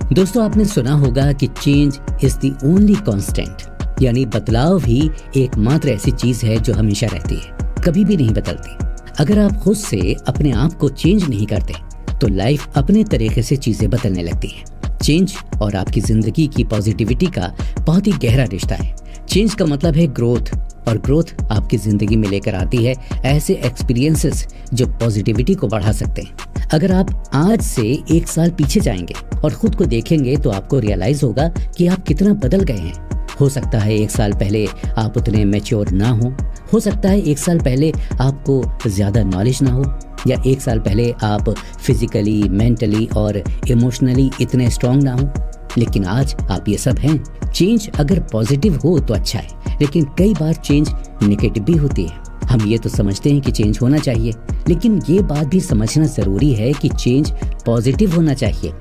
दोस्तों, आपने सुना होगा कि change is the only constant, यानी बदलाव ही एकमात्र ऐसी चीज है जो हमेशा रहती है, कभी भी नहीं बदलती। अगर आप खुद से अपने आप को चेंज नहीं करते तो लाइफ अपने तरीके से चीजें बदलने लगती है। चेंज और आपकी जिंदगी की पॉजिटिविटी का बहुत ही गहरा रिश्ता है। चेंज का मतलब है ग्रोथ, और ग्रोथ आपकी जिंदगी में लेकर आती है ऐसे एक्सपीरियंसेस जो पॉजिटिविटी को बढ़ा सकते हैं। अगर आप आज से 1 साल पीछे जाएंगे और खुद को देखेंगे तो आपको रियलाइज होगा कि आप कितना बदल गए हैं। हो सकता है 1 साल पहले आप उतने मैच्योर ना हो सकता है 1 साल पहले आपको ज्यादा नॉलेज ना हो, या 1 साल पहले आप फिजिकली, मेंटली और इमोशनली इतने स्ट्रांग ना हो, लेकिन आज आप ये सब हैं। चेंज अगर पॉजिटिव हो तो अच्छा है, लेकिन कई बार चेंज नेगेटिव भी होती है। हम ये तो समझते हैं कि चेंज होना चाहिए, लेकिन ये बात भी समझना जरूरी है कि चेंज पॉजिटिव होना चाहिए।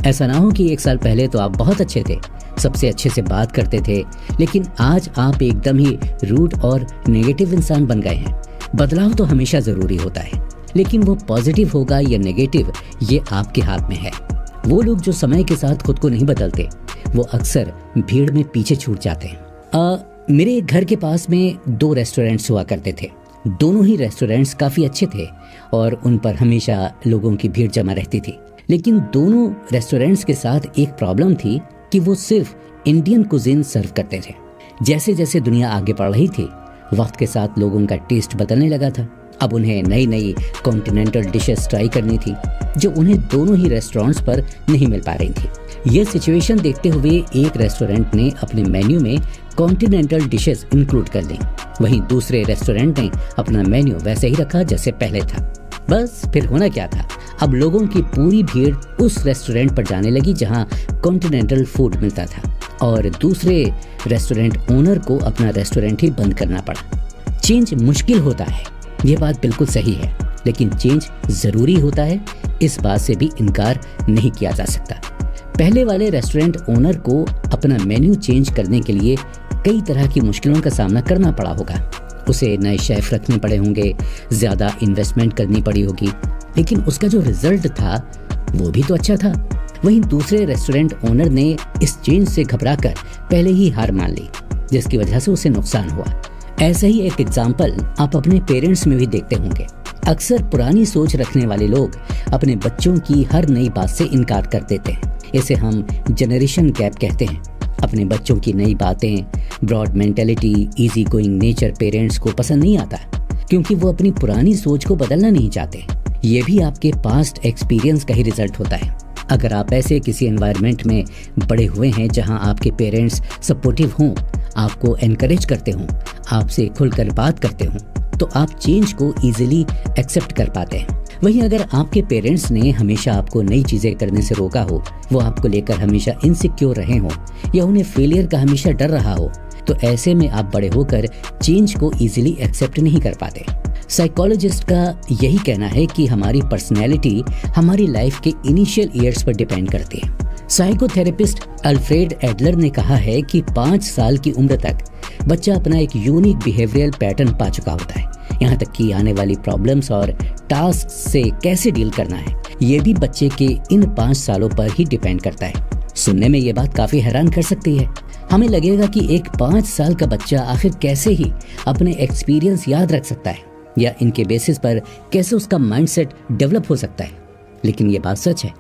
ऐसा ना हो कि 1 साल पहले तो आप बहुत अच्छे थे, सबसे अच्छे से बात करते थे, लेकिन आज आप एकदम ही रूड और नेगेटिव इंसान बन गए हैं। बदलाव तो हमेशा जरूरी होता है, लेकिन वो पॉजिटिव होगा या नेगेटिव ये आपके हाथ में है। वो लोग जो समय के साथ खुद को नहीं बदलते वो अक्सर भीड़ में पीछे छूट जाते हैं। मेरे घर के पास में 2 रेस्टोरेंट्स हुआ करते थे। दोनों ही रेस्टोरेंट्स काफी अच्छे थे और उन पर हमेशा लोगों की भीड़ जमा रहती थी, लेकिन दोनों रेस्टोरेंट्स के साथ एक प्रॉब्लम थी कि वो सिर्फ इंडियन कुजीन सर्व करते थे। जैसे जैसे दुनिया आगे बढ़ रही थी, वक्त के साथ लोगों का टेस्ट बदलने लगा था। अब उन्हें नई नई कॉन्टिनेंटल डिशेस ट्राई करनी थी जो उन्हें दोनों ही रेस्टोरेंट्स पर नहीं मिल पा रही थी। ये सिचुएशन देखते हुए एक रेस्टोरेंट ने अपने मेन्यू में कॉन्टिनेंटल डिशेस इंक्लूड कर ली, वहीं दूसरे रेस्टोरेंट ने अपना मेन्यू वैसे ही रखा जैसे पहले था। बस फिर होना क्या था, अब लोगों की पूरी भीड़ उस रेस्टोरेंट पर जाने लगी जहां कॉन्टिनेंटल फूड मिलता था, और दूसरे रेस्टोरेंट ओनर को अपना रेस्टोरेंट ही बंद करना पड़ा। चेंज मुश्किल होता है, ये बात बिल्कुल सही है, लेकिन चेंज जरूरी होता है, इस बात से भी इनकार नहीं किया जा सकता। पहले वाले रेस्टोरेंट ओनर को अपना मेन्यू चेंज करने के लिए कई तरह की मुश्किलों का सामना करना पड़ा होगा। उसे नए शेफ रखने पड़े होंगे, ज्यादा इन्वेस्टमेंट करनी पड़ी होगी, लेकिन उसका जो रिजल्ट था वो भी तो अच्छा था। वहीं दूसरे रेस्टोरेंट ओनर ने इस चेंज से घबराकर पहले ही हार मान ली, जिसकी वजह से उसे नुकसान हुआ। ऐसा ही एक एग्जाम्पल आप अपने पेरेंट्स में भी देखते होंगे। अक्सर पुरानी सोच रखने वाले लोग अपने बच्चों की हर नई बात से इनकार कर देते हैं। इसे हम जनरेशन गैप कहते हैं। अपने बच्चों की नई बातें, broad mentality, easy going nature parents को पसंद नहीं आता, क्योंकि वो अपनी पुरानी सोच को बदलना नहीं चाहते। ये भी आपके पास्ट एक्सपीरियंस का ही रिजल्ट होता है। अगर आप ऐसे किसी एनवायरनमेंट में बड़े हुए हैं जहां आपके पेरेंट्स सपोर्टिव हों, आपको एनकरेज करते हों, आपसे खुलकर बात करते हों, तो आप चेंज को इजीली एक्सेप्ट कर पाते हैं। वहीं अगर आपके पेरेंट्स ने हमेशा आपको नई चीजें करने से रोका हो, वो आपको लेकर हमेशा इनसिक्योर रहे हों या उन्हें फेलियर का हमेशा डर रहा हो, तो ऐसे में आप बड़े होकर चेंज को इजीली एक्सेप्ट नहीं कर पाते। साइकोलॉजिस्ट का यही कहना है कि हमारी पर्सनैलिटी हमारी लाइफ के इनिशियल ईयर्स पर डिपेंड करती है। साइकोथेरेपिस्ट अल्फ्रेड एडलर ने कहा है कि 5 साल की उम्र तक बच्चा अपना एक यूनिक बिहेवियरल पैटर्न पा चुका होता है। यहाँ तक कि आने वाली प्रॉब्लम्स और टास्क से कैसे डील करना है, ये भी बच्चे के इन 5 सालों पर ही डिपेंड करता है। सुनने में ये बात काफी हैरान कर सकती है। हमें लगेगा कि एक 5 साल का बच्चा आखिर कैसे ही अपने एक्सपीरियंस याद रख सकता है, या इनके बेसिस पर कैसे उसका माइंडसेट डेवलप हो सकता है। लेकिन ये बात सच है,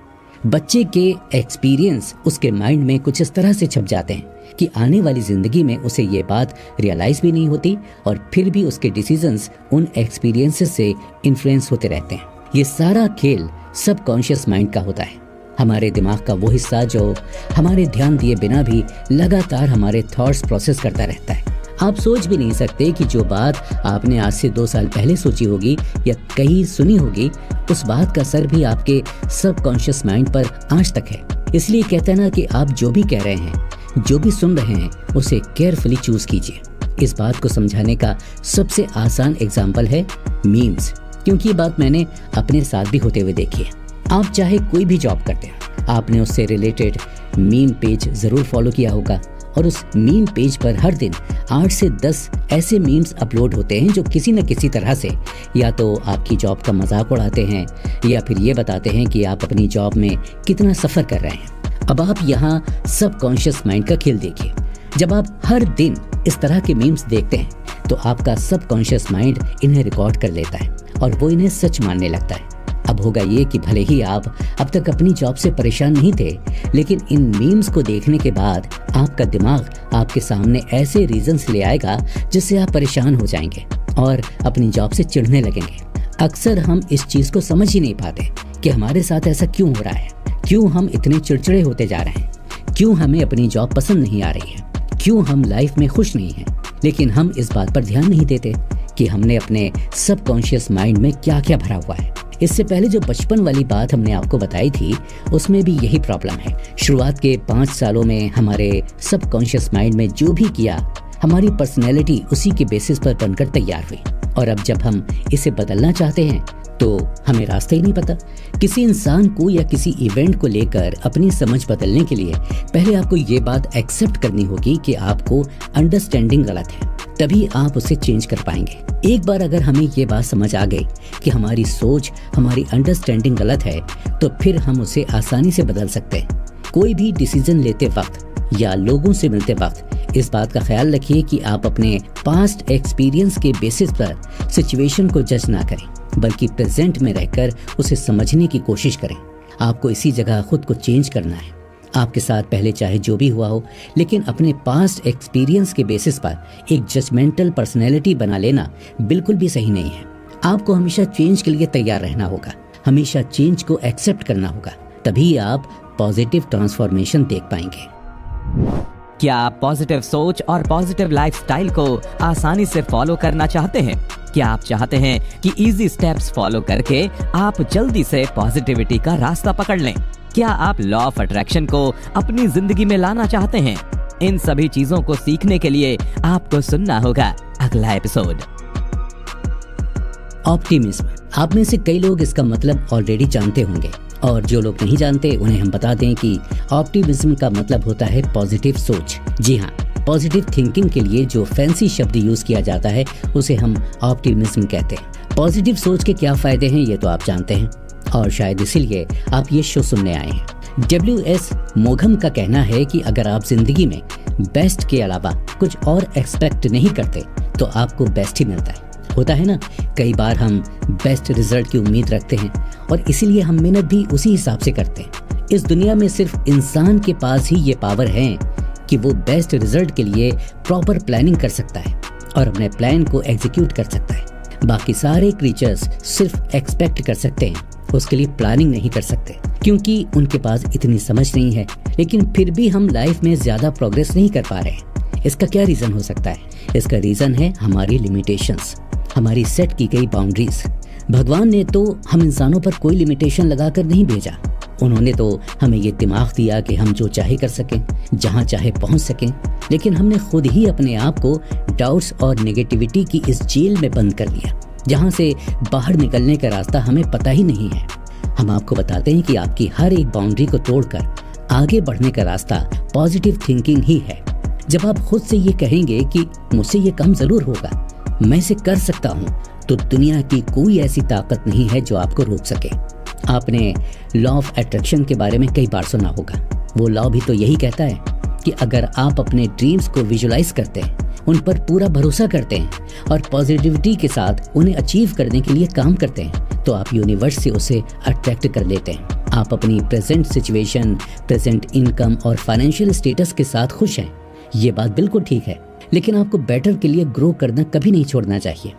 बच्चे के एक्सपीरियंस उसके माइंड में कुछ इस तरह से छप जाते हैं कि आने वाली जिंदगी में उसे ये बात रियलाइज भी नहीं होती, और फिर भी उसके डिसीजंस उन एक्सपीरियंसेस से इन्फ्लुएंस होते रहते हैं। ये सारा खेल सबकॉन्शियस माइंड का होता है, हमारे दिमाग का वो हिस्सा जो हमारे ध्यान दिए बिना भी लगातार हमारे थॉट्स प्रोसेस करता रहता है। आप सोच भी नहीं सकते कि जो बात आपने आज से 2 साल पहले सोची होगी या कहीं सुनी होगी, उस बात का असर भी आपके सबकॉन्शियस माइंड पर आज तक है। इसलिए कहते हैं ना कि आप जो भी कह रहे हैं, जो भी सुन रहे हैं, उसे केयरफुली चूज कीजिए। इस बात को समझाने का सबसे आसान एग्जाम्पल है मीम्स, क्योंकि ये बात मैंने अपने साथ भी होते हुए देखी है। आप चाहे कोई भी जॉब करते हैं, आपने उससे रिलेटेड मीम पेज जरूर फॉलो किया होगा, और उस मीम पेज पर हर दिन 8 से 10 ऐसे मीम्स अपलोड होते हैं जो किसी न किसी तरह से या तो आपकी जॉब का मजाक उड़ाते हैं, या फिर ये बताते हैं कि आप अपनी जॉब में कितना सफर कर रहे हैं। अब आप यहाँ सबकॉन्शियस माइंड का खेल देखिए। जब आप हर दिन इस तरह के मीम्स देखते हैं, तो आपका सबकॉन्शियस माइंड इन्हें रिकॉर्ड कर लेता है और वो इन्हें सच मानने लगता है। अब होगा ये कि भले ही आप अब तक अपनी जॉब से परेशान नहीं थे, लेकिन इन मीम्स को देखने के बाद आपका दिमाग आपके सामने ऐसे रीजंस ले आएगा जिससे आप परेशान हो जाएंगे और अपनी जॉब से चिढ़ने लगेंगे। अक्सर हम इस चीज को समझ ही नहीं पाते कि हमारे साथ ऐसा क्यों हो रहा है, क्यों हम इतने चिड़चिड़े होते जा रहे हैं, क्यों हमें अपनी जॉब पसंद नहीं आ रही है, क्यों हम लाइफ में खुश नहीं हैं। लेकिन हम इस बात पर ध्यान नहीं देते कि हमने अपने सबकॉन्शियस माइंड में क्या क्या भरा हुआ है। इससे पहले जो बचपन वाली बात हमने आपको बताई थी, उसमें भी यही प्रॉब्लम है। शुरुआत के 5 सालों में हमारे सबकॉन्शियस माइंड में जो भी किया, हमारी पर्सनैलिटी उसी के बेसिस पर बनकर तैयार हुई। और अब जब हम इसे बदलना चाहते हैं तो हमें रास्ता ही नहीं पता। किसी इंसान को या किसी इवेंट को लेकर अपनी समझ बदलने के लिए पहले आपको ये बात एक्सेप्ट करनी होगी कि आपको अंडरस्टैंडिंग गलत है, तभी आप उसे चेंज कर पाएंगे। एक बार अगर हमें ये बात समझ आ गई कि हमारी सोच, हमारी अंडरस्टैंडिंग गलत है, तो फिर हम उसे आसानी से बदल सकते हैं। कोई भी डिसीजन लेते वक्त या लोगों से मिलते वक्त इस बात का ख्याल रखिए कि आप अपने पास्ट एक्सपीरियंस के बेसिस पर सिचुएशन को जज ना करें, बल्कि प्रेजेंट में रहकर उसे समझने की कोशिश करें। आपको इसी जगह खुद को चेंज करना है। आपके साथ पहले चाहे जो भी हुआ हो, लेकिन अपने पास्ट एक्सपीरियंस के बेसिस पर एक जजमेंटल पर्सनैलिटी बना लेना बिल्कुल भी सही नहीं है। आपको हमेशा चेंज के लिए तैयार रहना होगा, हमेशा चेंज को एक्सेप्ट करना होगा, तभी आप पॉजिटिव ट्रांसफॉर्मेशन देख पाएंगे।
क्या आप पॉजिटिव सोच और पॉजिटिव लाइफस्टाइल को आसानी से फॉलो करना चाहते हैं? क्या आप चाहते हैं कि इजी स्टेप्स फॉलो करके आप जल्दी से पॉजिटिविटी का रास्ता पकड़ लें? क्या आप लॉ ऑफ अट्रैक्शन को अपनी जिंदगी में लाना चाहते हैं? इन सभी चीजों को सीखने के लिए आपको सुनना होगा अगला एपिसोड।
ऑप्टिमिज्म, आप में से कई लोग इसका मतलब ऑलरेडी जानते होंगे, और जो लोग नहीं जानते उन्हें हम बता दें कि ऑप्टिमिज्म का मतलब होता है पॉजिटिव सोच। जी हाँ, पॉजिटिव थिंकिंग के लिए जो फैंसी शब्द यूज किया जाता है उसे हम ऑप्टिमिज्म कहते हैं। पॉजिटिव सोच के क्या फायदे हैं ये तो आप जानते हैं और शायद इसीलिए आप ये शो सुनने आए हैं। W.S. मोघम का कहना है कि अगर आप जिंदगी में बेस्ट के अलावा कुछ और एक्सपेक्ट नहीं करते तो आपको बेस्ट ही मिलता है। होता है ना, कई बार हम बेस्ट रिजल्ट की उम्मीद रखते हैं और इसीलिए हम मेहनत भी उसी हिसाब से करते हैं। इस दुनिया में सिर्फ इंसान के पास ही ये पावर है कि वो बेस्ट रिजल्ट के लिए प्रॉपर प्लानिंग कर सकता है और अपने प्लान को एग्जीक्यूट कर सकता है। बाकी सारे क्रीचर्स सिर्फ एक्सपेक्ट कर सकते हैं, उसके लिए प्लानिंग नहीं कर सकते क्योंकि उनके पास इतनी समझ नहीं है। लेकिन फिर भी हम लाइफ में ज्यादा प्रोग्रेस नहीं कर पा रहे। इसका क्या रीजन हो सकता है? इसका रीजन है हमारी लिमिटेशंस, हमारी सेट की गई बाउंड्रीज। भगवान ने तो हम इंसानों पर कोई लिमिटेशन लगाकर नहीं भेजा। उन्होंने तो हमें ये दिमाग दिया कि हम जो चाहे कर सकें, जहां चाहे पहुंच सकें, लेकिन हमने खुद ही अपने आप को डाउट्स और नेगेटिविटी की इस जेल में बंद कर लिया जहां से बाहर निकलने का रास्ता हमें पता ही नहीं है। हम आपको बताते हैं कि आपकी हर एक बाउंड्री को तोड़कर आगे बढ़ने का रास्ता पॉजिटिव थिंकिंग ही है। जब आप खुद से ये कहेंगे कि मुझसे ये काम जरूर होगा, मैं इसे कर सकता हूँ, तो दुनिया की कोई ऐसी ताकत नहीं है जो आपको रोक सके। आपने लॉ ऑफ अट्रैक्शन के बारे में कई बार सुना होगा। वो लॉ भी तो यही कहता है कि अगर आप अपने ड्रीम्स को विजुलाइज करते हैं, उन पर पूरा भरोसा करते हैं और पॉजिटिविटी के साथ उन्हें अचीव करने के लिए काम करते हैं, तो आप यूनिवर्स से उसे अट्रैक्ट कर लेते हैं। आप अपनी प्रेजेंट सिचुएशन, प्रेजेंट इनकम और फाइनेंशियल स्टेटस के साथ खुश हैं। ये बात बिल्कुल ठीक है, लेकिन आपको बेटर के लिए ग्रो करना कभी नहीं छोड़ना चाहिए।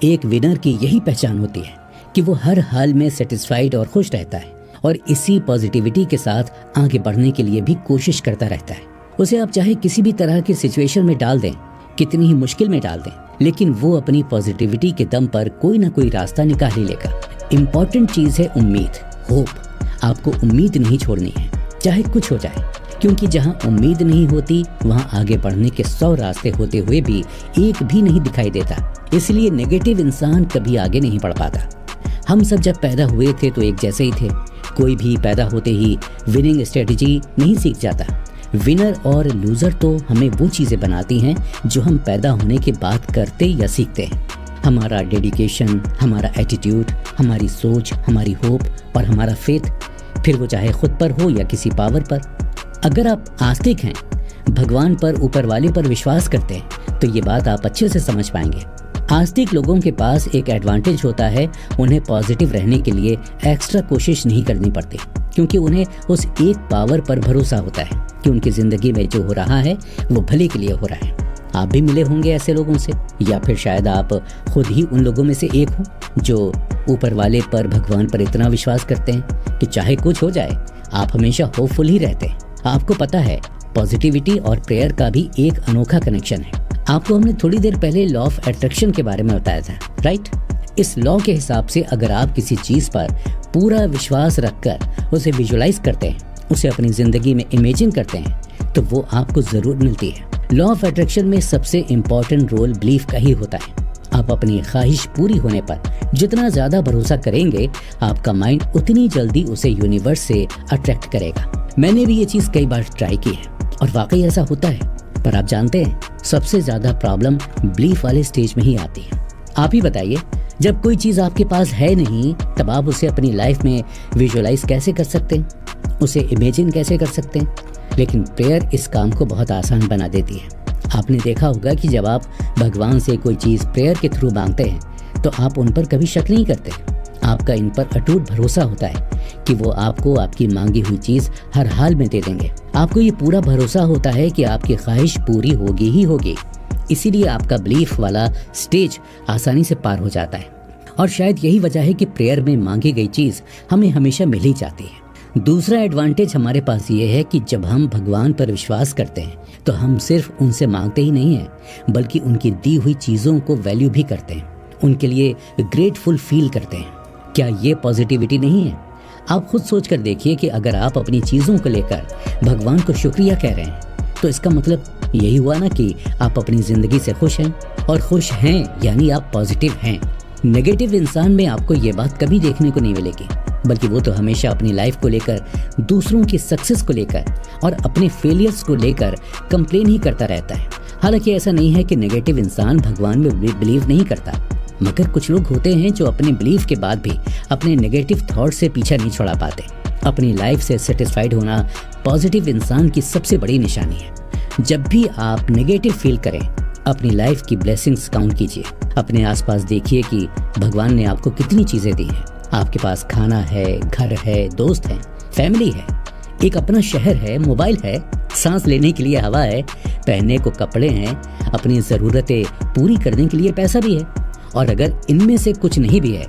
एक विनर की यही पहचान होती है कि वो हर हाल में सेटिस्फाइड और खुश रहता है और इसी पॉजिटिविटी के साथ आगे बढ़ने के लिए भी कोशिश करता रहता है। उसे आप चाहे किसी भी तरह की सिचुएशन में डाल दें, कितनी ही मुश्किल में डाल दें, लेकिन वो अपनी पॉजिटिविटी के दम पर कोई ना कोई रास्ता निकाल ही लेगा। इम्पोर्टेंट चीज है उम्मीद, होप। आपको उम्मीद नहीं छोड़नी है, चाहे कुछ हो जाए, क्योंकि जहां उम्मीद नहीं होती वहां आगे बढ़ने के 100 रास्ते होते हुए भी एक भी नहीं दिखाई देता। इसलिए नेगेटिव इंसान कभी आगे नहीं बढ़ पाता। हम सब जब पैदा हुए थे तो एक जैसे ही थे। कोई भी पैदा होते ही विनिंग स्ट्रेटेजी नहीं सीख जाता। विनर और लूजर तो हमें वो चीजें बनाती हैं जो हम पैदा होने के बाद करते या सीखते हैं। हमारा डेडिकेशन, हमारा एटीट्यूड, हमारी सोच, हमारी होप और हमारा फेथ, फिर वो चाहे खुद पर हो या किसी पावर पर। अगर आप आस्तिक हैं, भगवान पर, ऊपर वाले पर विश्वास करते हैं, तो ये बात आप अच्छे से समझ पाएंगे। आस्तिक लोगों के पास एक एडवांटेज होता है, उन्हें पॉजिटिव रहने के लिए एक्स्ट्रा कोशिश नहीं करनी पड़ती, क्योंकि उन्हें उस एक पावर पर भरोसा होता है कि उनकी जिंदगी में जो हो रहा है वो भले के लिए हो रहा है। आप भी मिले होंगे ऐसे लोगों से, या फिर शायद आप खुद ही उन लोगों में से एक हो जो ऊपर वाले पर, भगवान पर इतना विश्वास करते हैं कि चाहे कुछ हो जाए आप हमेशा होपफुल ही रहते हैं। आपको पता है पॉजिटिविटी और प्रेयर का भी एक अनोखा कनेक्शन है। आपको हमने थोड़ी देर पहले लॉ ऑफ अट्रैक्शन के बारे में बताया था, राइट? इस लॉ के हिसाब से अगर आप किसी चीज पर पूरा विश्वास रखकर उसे विजुलाइज करते हैं, उसे अपनी जिंदगी में इमेजिन करते हैं, तो वो आपको जरूर मिलती है। लॉ ऑफ अट्रैक्शन में सबसे इम्पोर्टेंट रोल बिलीफ का ही होता है। आप अपनी ख्वाहिश पूरी होने पर जितना ज्यादा भरोसा करेंगे, आपका माइंड उतनी जल्दी उसे यूनिवर्स से अट्रैक्ट करेगा। मैंने भी ये चीज कई बार ट्राई की है और वाकई ऐसा होता है। पर आप जानते हैं, सबसे ज्यादा प्रॉब्लम बिलीफ वाले स्टेज में ही आती है। आप ही बताइए, जब कोई चीज आपके पास है नहीं, तब आप उसे अपनी लाइफ में विजुअलाइज कैसे कर सकते हैं, उसे इमेजिन कैसे कर सकते हैं? लेकिन प्रेयर इस काम को बहुत आसान बना देती है। आपने देखा होगा कि जब आप भगवान से कोई चीज प्रेयर के थ्रू मांगते हैं, तो आप उन पर कभी शक नहीं करते। आपका इन पर अटूट भरोसा होता है कि वो आपको आपकी मांगी हुई चीज हर हाल में दे देंगे। आपको ये पूरा भरोसा होता है कि आपकी ख्वाहिश पूरी होगी ही होगी। इसीलिए आपका बिलीफ वाला स्टेज आसानी से पार हो जाता है। और शायद यही वजह है कि प्रेयर में मांगी गई चीज हमें हमेशा मिल ही जाती है। दूसरा एडवांटेज हमारे पास ये है कि जब हम भगवान पर विश्वास करते हैं, तो हम सिर्फ उनसे मांगते ही नहीं हैं, बल्कि उनकी दी हुई चीजों को वैल्यू भी करते हैं, उनके लिए ग्रेटफुल फील करते हैं। क्या ये पॉजिटिविटी नहीं है? आप खुद सोच कर देखिए कि अगर आप अपनी चीजों को लेकर भगवान को शुक्रिया कह रहे हैं, तो इसका मतलब यही हुआ ना कि आप अपनी जिंदगी से खुश हैं, और खुश हैं यानी आप पॉजिटिव हैं। नेगेटिव इंसान में आपको ये बात कभी देखने को नहीं मिलेगी। बल्कि वो तो हमेशा अपनी लाइफ को लेकर, दूसरों की सक्सेस को लेकर और अपने फेलियर्स को लेकर कंप्लेन ही करता रहता है। हालांकि ऐसा नहीं है कि नेगेटिव इंसान भगवान में बिलीव नहीं करता, मगर कुछ लोग होते हैं जो अपने बिलीफ के बाद भी अपने नेगेटिव थॉट से पीछा नहीं छुड़ा पाते। अपनी लाइफ से सेटिस्फाइड होना पॉजिटिव इंसान की सबसे बड़ी निशानी है। जब भी आप नेगेटिव फील करें, अपनी लाइफ की ब्लेसिंग्स काउंट कीजिए। अपने आसपास देखिए कि भगवान ने आपको कितनी चीजें दी हैं। आपके पास खाना है, घर है, दोस्त है, फैमिली है, एक अपना शहर है, मोबाइल है, सांस लेने के लिए हवा है, पहनने को कपड़े हैं, अपनी ज़रूरतें पूरी करने के लिए पैसा भी है। और अगर इनमें से कुछ नहीं भी है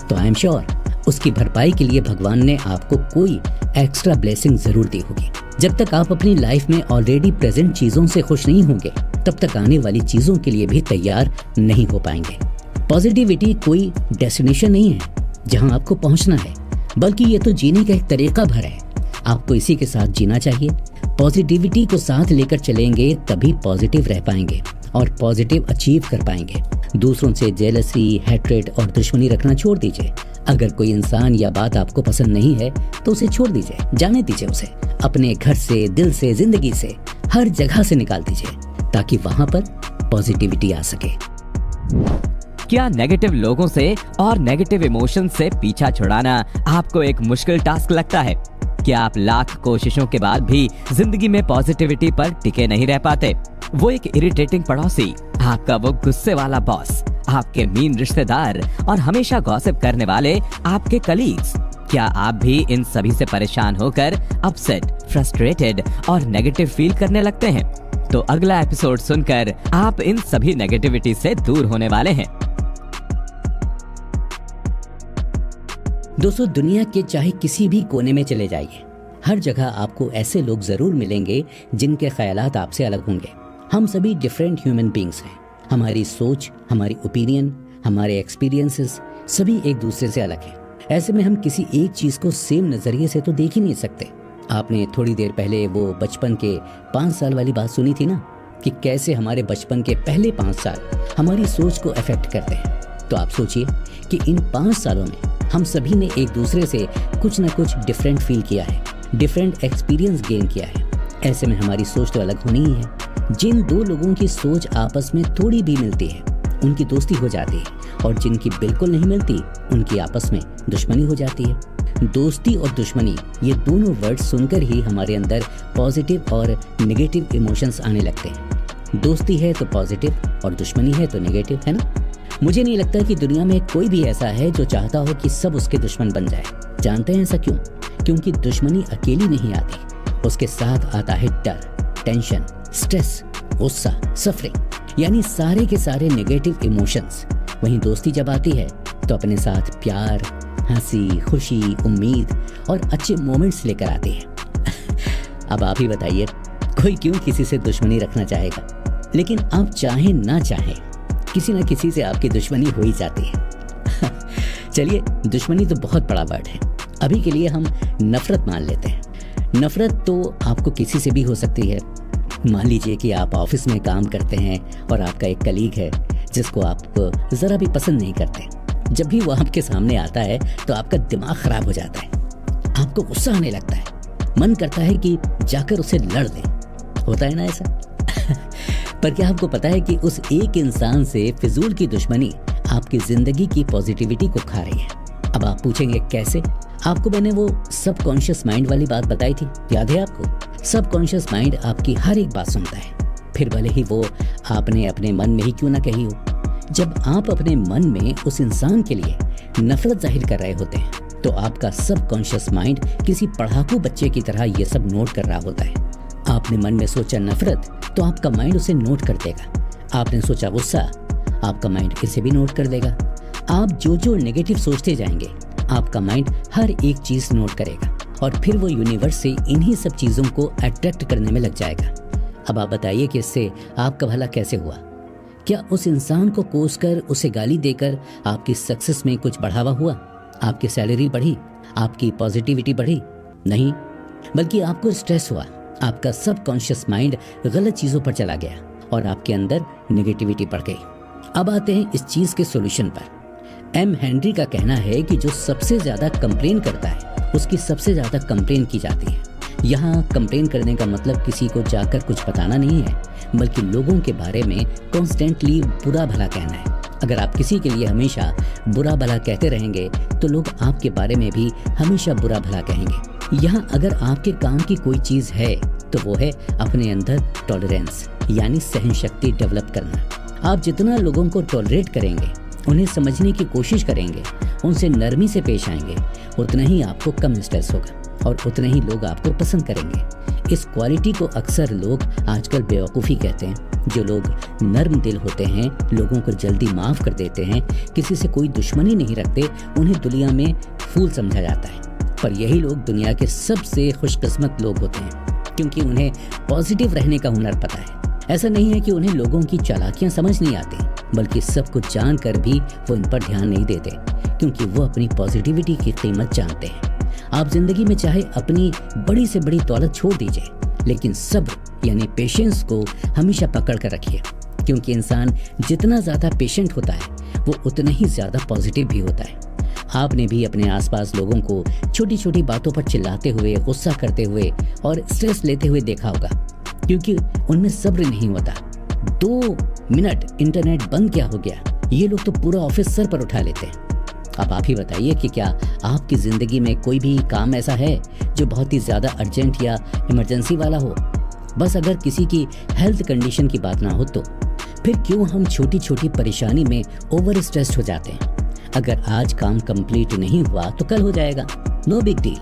तो आई एम श्योर उसकी भरपाई के लिए भगवान ने आपको कोई एक्स्ट्रा ब्लेसिंग जरूर दी होगी। जब तक आप अपनी लाइफ में ऑलरेडी प्रेजेंट चीज़ों से खुश नहीं होंगे, तब तक आने वाली चीज़ों के लिए भी तैयार नहीं हो पाएंगे। पॉजिटिविटी कोई डेस्टिनेशन नहीं है जहां आपको पहुंचना है, बल्कि ये तो जीने का एक तरीका भर है। आपको इसी के साथ जीना चाहिए। पॉजिटिविटी को साथ लेकर चलेंगे तभी पॉजिटिव रह पाएंगे और पॉजिटिव अचीव कर पाएंगे। दूसरों से जेलसी, हेट्रेड और दुश्मनी रखना छोड़ दीजिए। अगर कोई इंसान या बात आपको पसंद नहीं है तो उसे छोड़ दीजिए, जाने दीजिए उसे। अपने घर से, दिल से, जिंदगी से, हर जगह से निकाल दीजिए ताकि वहां पर पॉजिटिविटी आ सके।
क्या नेगेटिव लोगों से और नेगेटिव इमोशन से पीछा छुड़ाना आपको एक मुश्किल टास्क लगता है? क्या आप लाख कोशिशों के बाद भी जिंदगी में पॉजिटिविटी पर टिके नहीं रह पाते? वो एक इरिटेटिंग पड़ोसी, आपका वो गुस्से वाला बॉस, आपके मीन रिश्तेदार और हमेशा गॉसिप करने वाले आपके कलीग्स, क्या आप भी इन सभी से परेशान होकर अपसेट, फ्रस्ट्रेटेड और नेगेटिव फील करने लगते हैं? तो अगला एपिसोड सुनकर आप इन सभी नेगेटिविटी से दूर होने वाले हैं।
दोस्तों, दुनिया के चाहे किसी भी कोने में चले जाइए, हर जगह आपको ऐसे लोग जरूर मिलेंगे जिनके ख्यालात आपसे अलग होंगे। हम सभी डिफरेंट ह्यूमन बींग्स हैं। हमारी सोच, हमारी ओपिनियन, हमारे एक्सपीरियंसेस सभी एक दूसरे से अलग हैं। ऐसे में हम किसी एक चीज को सेम नजरिए से तो देख ही नहीं सकते। आपने थोड़ी देर पहले वो बचपन के 5 साल वाली बात सुनी थी ना, कि कैसे हमारे बचपन के पहले 5 साल हमारी सोच को अफेक्ट करते हैं। तो आप सोचिए कि इन 5 सालों में हम सभी ने एक दूसरे से कुछ ना कुछ डिफरेंट फील किया है, डिफरेंट एक्सपीरियंस गेन किया है। ऐसे में हमारी सोच तो अलग होनी ही है। जिन दो लोगों की सोच आपस में थोड़ी भी मिलती है, उनकी दोस्ती हो जाती है, और जिनकी बिल्कुल नहीं मिलती, उनकी आपस में दुश्मनी हो जाती है। दोस्ती और दुश्मनी, ये दोनों वर्ड सुनकर ही हमारे अंदर पॉजिटिव और नेगेटिव इमोशंस आने लगते हैं। दोस्ती है तो पॉजिटिव और दुश्मनी है तो नेगेटिव, है ना? मुझे नहीं लगता कि दुनिया में कोई भी ऐसा है जो चाहता हो कि सब उसके दुश्मन बन जाए। जानते हैं ऐसा क्यों? क्योंकि दुश्मनी अकेली नहीं आती, उसके साथ आता है डर, टेंशन, स्ट्रेस, गुस्सा, सफरिंग, यानी सारे के सारे नेगेटिव इमोशंस। वहीं दोस्ती जब आती है तो अपने साथ प्यार, हंसी, खुशी, उम्मीद और अच्छे मोमेंट्स लेकर आती है। अब आप ही बताइए, कोई क्यों किसी से दुश्मनी रखना चाहेगा? लेकिन आप चाहें ना चाहें, किसी न किसी से आपकी दुश्मनी हो ही जाती है। चलिए, दुश्मनी तो बहुत बड़ा वर्ड है, अभी के लिए हम नफरत मान लेते हैं। नफरत तो आपको किसी से भी हो सकती है। मान लीजिए कि आप ऑफिस में काम करते हैं और आपका एक कलीग है जिसको आप जरा भी पसंद नहीं करते। जब भी वो आपके सामने आता है तो आपका दिमाग खराब हो जाता है, आपको गुस्सा आने लगता है, मन करता है कि जाकर उसे लड़ दें। होता है ना ऐसा? पर क्या आपको पता है कि उस एक इंसान से फिजूल की दुश्मनी आपकी जिंदगी की पॉजिटिविटी को खा रही है? अब आप पूछेंगे कैसे? आपको मैंने वो सबकॉन्शियस माइंड वाली बात बताई थी, याद है आपको? सबकॉन्शियस माइंड आपकी हर एक बात सुनता है, फिर भले ही वो आपने अपने मन में ही क्यों ना कही हो। जब आप अपने मन में उस इंसान के लिए नफरत जाहिर कर रहे होते हैं तो आपका सबकॉन्शियस माइंड किसी पढ़ाकू बच्चे की तरह ये सब नोट कर रहा होता है। आपने मन में सोचा नफरत तो आपका माइंड उसे नोट कर देगा। आपने सोचा गुस्सा, आपका माइंड इसे भी नोट कर देगा। आप जो जो नेगेटिव सोचते जाएंगे, आपका माइंड हर एक चीज नोट करेगा और फिर वो यूनिवर्स से इन्हीं सब चीजों को अट्रैक्ट करने में लग जाएगा। अब आप बताइए कि इससे आपका भला कैसे हुआ? क्या उस इंसान को कोसकर, उसे गाली देकर आपकी सक्सेस में कुछ बढ़ावा हुआ? आपकी सैलरी बढ़ी? आपकी पॉजिटिविटी बढ़ी? नहीं, बल्कि आपको स्ट्रेस हुआ। आपका सबकॉन्शियस माइंड गलत चीजों पर चला गया और आपके अंदर नेगेटिविटी बढ़ गई। अब आते हैं इस चीज के सॉल्यूशन पर। एम हेनरी का कहना है कि जो सबसे ज्यादा कंप्लेन करता है उसकी सबसे ज्यादा कंप्लेन की जाती है। यहाँ कंप्लेन करने का मतलब किसी को जाकर कुछ बताना नहीं है, बल्कि लोगों के बारे में कॉन्स्टेंटली बुरा भला कहना है। अगर आप किसी के लिए हमेशा बुरा भला कहते रहेंगे तो लोग आपके बारे में भी हमेशा बुरा भला कहेंगे। यहाँ अगर आपके काम की कोई चीज है तो वो है अपने अंदर टॉलरेंस यानी सहन शक्ति डेवलप करना। आप जितना लोगों को टॉलरेट करेंगे, उन्हें समझने की कोशिश करेंगे, उनसे नरमी से पेश आएंगे, उतना ही आपको कम स्ट्रेस होगा और उतने ही लोग आपको पसंद करेंगे। इस क्वालिटी को अक्सर लोग आजकल बेवकूफ़ी कहते हैं। जो लोग नर्म दिल होते हैं, लोगों को जल्दी माफ़ कर देते हैं, किसी से कोई दुश्मनी नहीं रखते, उन्हें दुनिया में फूल समझा जाता है। पर यही लोग दुनिया के सबसे खुशकिस्मत लोग होते हैं, क्योंकि उन्हें पॉजिटिव रहने का हुनर पता है। ऐसा नहीं है कि उन्हें लोगों की चालाकियां समझ नहीं आती, बल्कि सब कुछ जानकर भी वो इन पर ध्यान नहीं देते, क्योंकि वो अपनी पॉजिटिविटी की कीमत जानते हैं। आप जिंदगी में चाहे अपनी बड़ी से बड़ी दौलत छोड़ दीजिए, लेकिन सब्र यानी पेशेंस को हमेशा पकड़ कर रखिए, क्योंकि इंसान जितना ज़्यादा पेशेंट होता है वो उतना ही ज़्यादा पॉजिटिव भी होता है। आपने भी अपने आसपास लोगों को छोटी छोटी बातों पर चिल्लाते हुए, गुस्सा करते हुए और स्ट्रेस लेते हुए देखा होगा, क्योंकि उनमें सब्र नहीं होता। 2 मिनट इंटरनेट बंद क्या हो गया, ये लोग तो पूरा ऑफिस सर पर उठा लेते हैं। अब आप ही बताइए कि क्या आपकी ज़िंदगी में कोई भी काम ऐसा है जो बहुत ही ज़्यादा अर्जेंट या इमरजेंसी वाला हो? बस अगर किसी की हेल्थ कंडीशन की बात ना हो तो फिर क्यों हम छोटी छोटी परेशानी में ओवर स्ट्रेस्ड हो जाते हैं? अगर आज काम कंप्लीट नहीं हुआ तो कल हो जाएगा, नो बिग डील।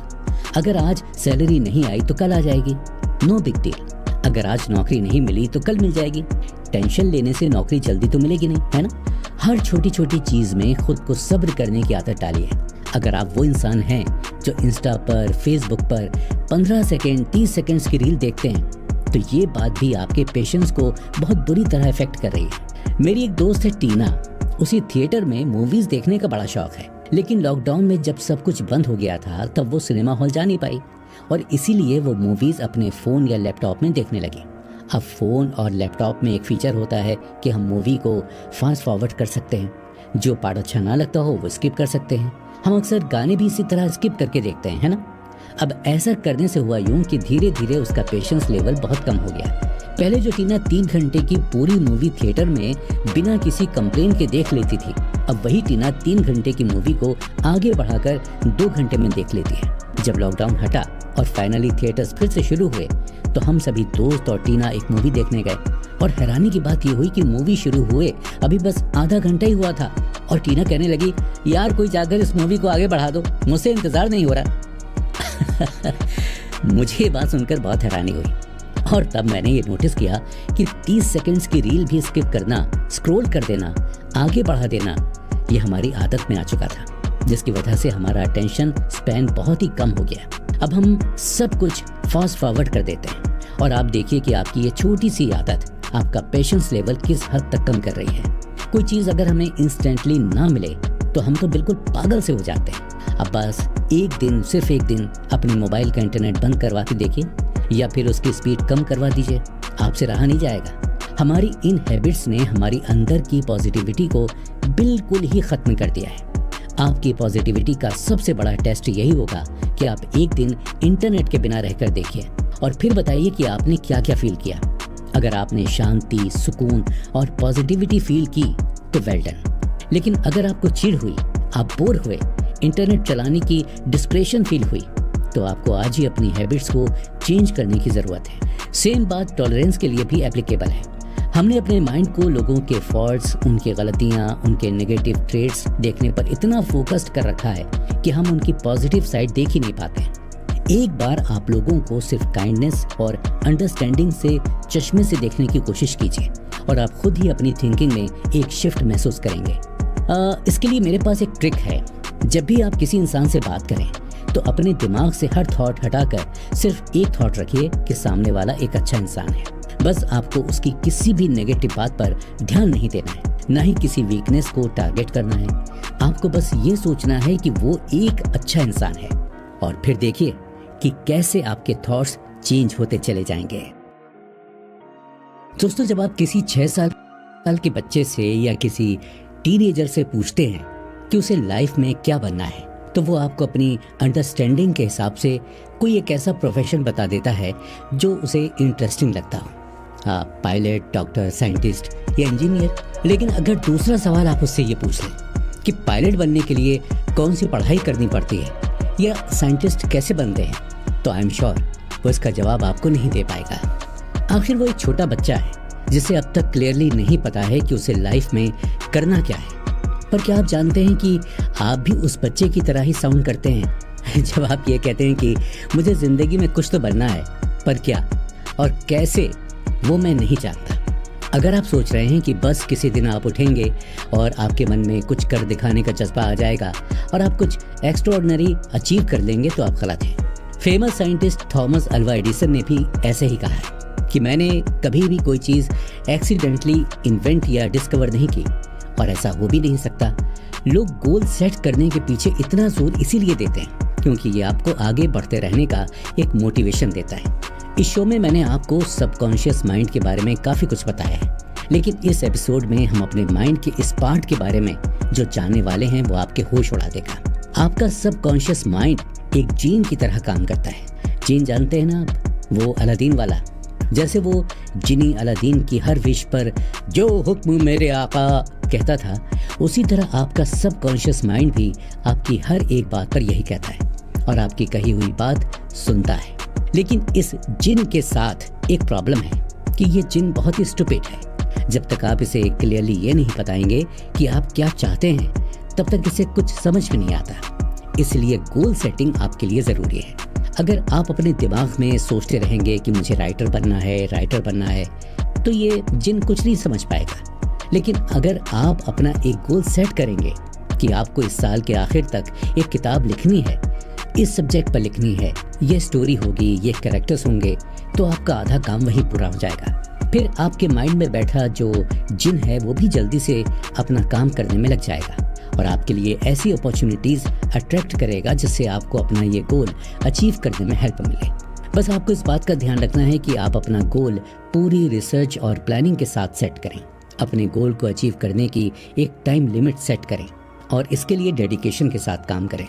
अगर आज सैलरी नहीं आई तो कल आ जाएगी, नो बिग डील। अगर आज नौकरी नहीं मिली तो कल मिल जाएगी। टेंशन लेने से नौकरी जल्दी तो मिलेगी नहीं, है ना? हर छोटी छोटी चीज में खुद को सब्र करने की आदत डालिए। अगर आप वो इंसान हैं जो इंस्टा पर, फेसबुक पर 15 सेकेंड 30 सेकेंड्स की रील देखते हैं, तो ये बात भी आपके पेशेंस को बहुत बुरी तरह इफेक्ट कर रही है। मेरी एक दोस्त है टीना, उसी थिएटर में मूवीज देखने का बड़ा शौक है, लेकिन लॉकडाउन में जब सब कुछ बंद हो गया था तब वो सिनेमा हॉल जा नहीं पाई और इसीलिए वो मूवीज अपने फोन या लैपटॉप में देखने लगी। अब फोन और लैपटॉप में एक फीचर होता है कि हम मूवी को फास्ट फॉरवर्ड कर सकते हैं, जो पार्ट अच्छा ना लगता हो वो स्किप कर सकते हैं। हम अक्सर गाने भी इसी तरह स्किप करके देखते हैं, है ना? अब ऐसा करने से हुआ यूं कि धीरे धीरे उसका पेशेंस लेवल बहुत कम हो गया। पहले जो टीना 3 घंटे की पूरी मूवी थिएटर में बिना किसी कंप्लेन के देख लेती थी, अब वही टीना 3 घंटे की मूवी को आगे बढ़ाकर 2 घंटे में देख लेती है। जब लॉकडाउन हटा और फाइनली थिएटर्स फिर से शुरू हुए तो हम सभी दोस्त और टीना एक मूवी देखने गए और हैरानी की बात ये हुई कि मूवी शुरू हुए अभी बस आधा घंटा ही हुआ था और टीना कहने लगी, यार कोई जाकर इस मूवी को आगे बढ़ा दो, मुझसे इंतजार नहीं हो रहा। मुझे ये बात सुनकर बहुत हैरानी हुई और तब मैंने ये नोटिस किया कि 30 सेकंड्स की रील भी स्किप करना, स्क्रॉल कर देना, आगे बढ़ा देना, ये हमारी आदत में आ चुका था, जिसकी वजह से हमारा अटेंशन स्पैन बहुत ही कम हो गया। अब हम सब कुछ फास्ट फॉरवर्ड कर देते हैं और आप देखिए कि आपकी ये छोटी सी आदत आपका पेशेंस लेवल किस हद तक कम कर रही है। कोई चीज़ अगर हमें इंस्टेंटली ना मिले तो हम तो बिल्कुल पागल से हो जाते हैं। अब बस एक दिन, सिर्फ एक दिन अपने मोबाइल का इंटरनेट बंद करवा के देखिए या फिर उसकी स्पीड कम करवा दीजिए, आपसे रहा नहीं जाएगा। हमारी इन हैबिट्स ने हमारी अंदर की पॉजिटिविटी को बिल्कुल ही खत्म कर दिया है। आपकी पॉजिटिविटी का सबसे बड़ा टेस्ट यही होगा कि आप एक दिन इंटरनेट के बिना रहकर देखिए और फिर बताइए कि आपने क्या क्या फील किया। अगर आपने शांति, सुकून और पॉजिटिविटी फील की तो वेल डन। लेकिन अगर आपको चिढ़ हुई, आप बोर हुए, इंटरनेट चलाने की डिस्प्रेशन फील हुई, तो आपको आज ही अपनी हैबिट्स को चेंज करने की ज़रूरत है। सेम बात टॉलरेंस के लिए भी एप्लीकेबल है। हमने अपने माइंड को लोगों के फॉल्ट्स, उनके गलतियां, उनके नेगेटिव ट्रेड्स देखने पर इतना फोकस्ड कर रखा है कि हम उनकी पॉजिटिव साइड देख ही नहीं पाते। एक बार आप लोगों को सिर्फ काइंडनेस और अंडरस्टैंडिंग से चश्मे से देखने की कोशिश कीजिए और आप खुद ही अपनी थिंकिंग में एक शिफ्ट महसूस करेंगे। इसके लिए मेरे पास एक ट्रिक है। जब भी आप किसी इंसान से बात करें तो अपने दिमाग से हर थॉट हटाकर सिर्फ एक थॉट रखिए कि सामने वाला एक अच्छा इंसान है। बस आपको उसकी किसी भी नेगेटिव बात पर ध्यान नहीं देना है, ना ही किसी वीकनेस को टारगेट करना है। आपको बस ये सोचना है कि वो एक अच्छा इंसान है और फिर देखिए कि कैसे आपके थॉट्स चेंज होते चले जाएंगे। दोस्तों, जब आप किसी 6 साल के बच्चे से या किसी टीनेजर से पूछते हैं कि उसे लाइफ में क्या बनना है, तो वो आपको अपनी अंडरस्टैंडिंग के हिसाब से कोई एक ऐसा प्रोफेशन बता देता है जो उसे इंटरेस्टिंग लगता हो। आप पायलट, डॉक्टर, साइंटिस्ट या इंजीनियर। लेकिन अगर दूसरा सवाल आप उससे ये पूछ लें कि पायलट बनने के लिए कौन सी पढ़ाई करनी पड़ती है या साइंटिस्ट कैसे बनते हैं, तो आई एम श्योर वो इसका जवाब आपको नहीं दे पाएगा। आखिर वो एक छोटा बच्चा है जिसे अब तक क्लियरली नहीं पता है कि उसे लाइफ में करना क्या है। पर क्या आप जानते हैं कि आप भी उस बच्चे की तरह ही साउंड करते हैं जब आप ये कहते हैं कि मुझे जिंदगी में कुछ तो बनना है, पर क्या और कैसे वो मैं नहीं जानता। अगर आप सोच रहे हैं कि बस किसी दिन आप उठेंगे और आपके मन में कुछ कर दिखाने का जज्बा आ जाएगा और आप कुछ एक्स्ट्राऑर्डिनरी अचीव कर लेंगे, तो आप गलत हैं। Famous scientist Thomas Alva Edison ने भी ऐसे ही कहा है कि मैंने कभी भी कोई चीज़ एक्सीडेंटली इन्वेंट या डिस्कवर नहीं की, और ऐसा हो भी नहीं सकता। लोग गोल सेट करने के पीछे इतना जोर इसीलिए देते हैं क्योंकि ये आपको आगे बढ़ते रहने का एक मोटिवेशन देता है। इस शो में मैंने आपको सबकॉन्शियस माइंड के बारे में काफ़ी कुछ बताया है, लेकिन इस एपिसोड में हम अपने माइंड के इस पार्ट के बारे में जो जानने वाले हैं वो आपके होश उड़ा देगा। आपका सबकॉन्शियस माइंड एक जीन की तरह काम करता है। जीन जानते हैं ना आप, वो अलादीन वाला। जैसे वो जिनी अलादीन की हर विश पर जो हुक्म मेरे आका कहता था, उसी तरह आपका सबकॉन्शियस माइंड भी आपकी हर एक बात पर यही कहता है और आपकी कही हुई बात सुनता है। लेकिन इस जिन के साथ एक प्रॉब्लम है कि ये जिन बहुत ही स्टूपिड है। जब तक आप इसे क्लियरली ये नहीं बताएंगे कि आप क्या चाहते हैं, तब तक इसे कुछ समझ में नहीं आता। इसलिए गोल सेटिंग आपके लिए ज़रूरी है। अगर आप अपने दिमाग में सोचते रहेंगे कि मुझे राइटर बनना है, तो ये जिन कुछ नहीं समझ पाएगा। लेकिन अगर आप अपना एक गोल सेट करेंगे कि आपको इस साल के आखिर तक एक किताब लिखनी है, इस सब्जेक्ट पर लिखनी है, ये स्टोरी होगी, ये कैरेक्टर्स होंगे, तो आपका आधा काम वहीं पूरा हो जाएगा। फिर आपके माइंड में बैठा जो जिन है वो भी जल्दी से अपना काम करने में लग जाएगा और आपके लिए ऐसी अपॉर्चुनिटीज अट्रैक्ट करेगा जिससे आपको अपना ये गोल अचीव करने में हेल्प मिले। बस आपको इस बात का ध्यान रखना है कि आप अपना गोल पूरी रिसर्च और प्लानिंग के साथ सेट करें। अपने गोल को अचीव करने की एक टाइम लिमिट सेट करें और इसके लिए डेडिकेशन के साथ काम करें।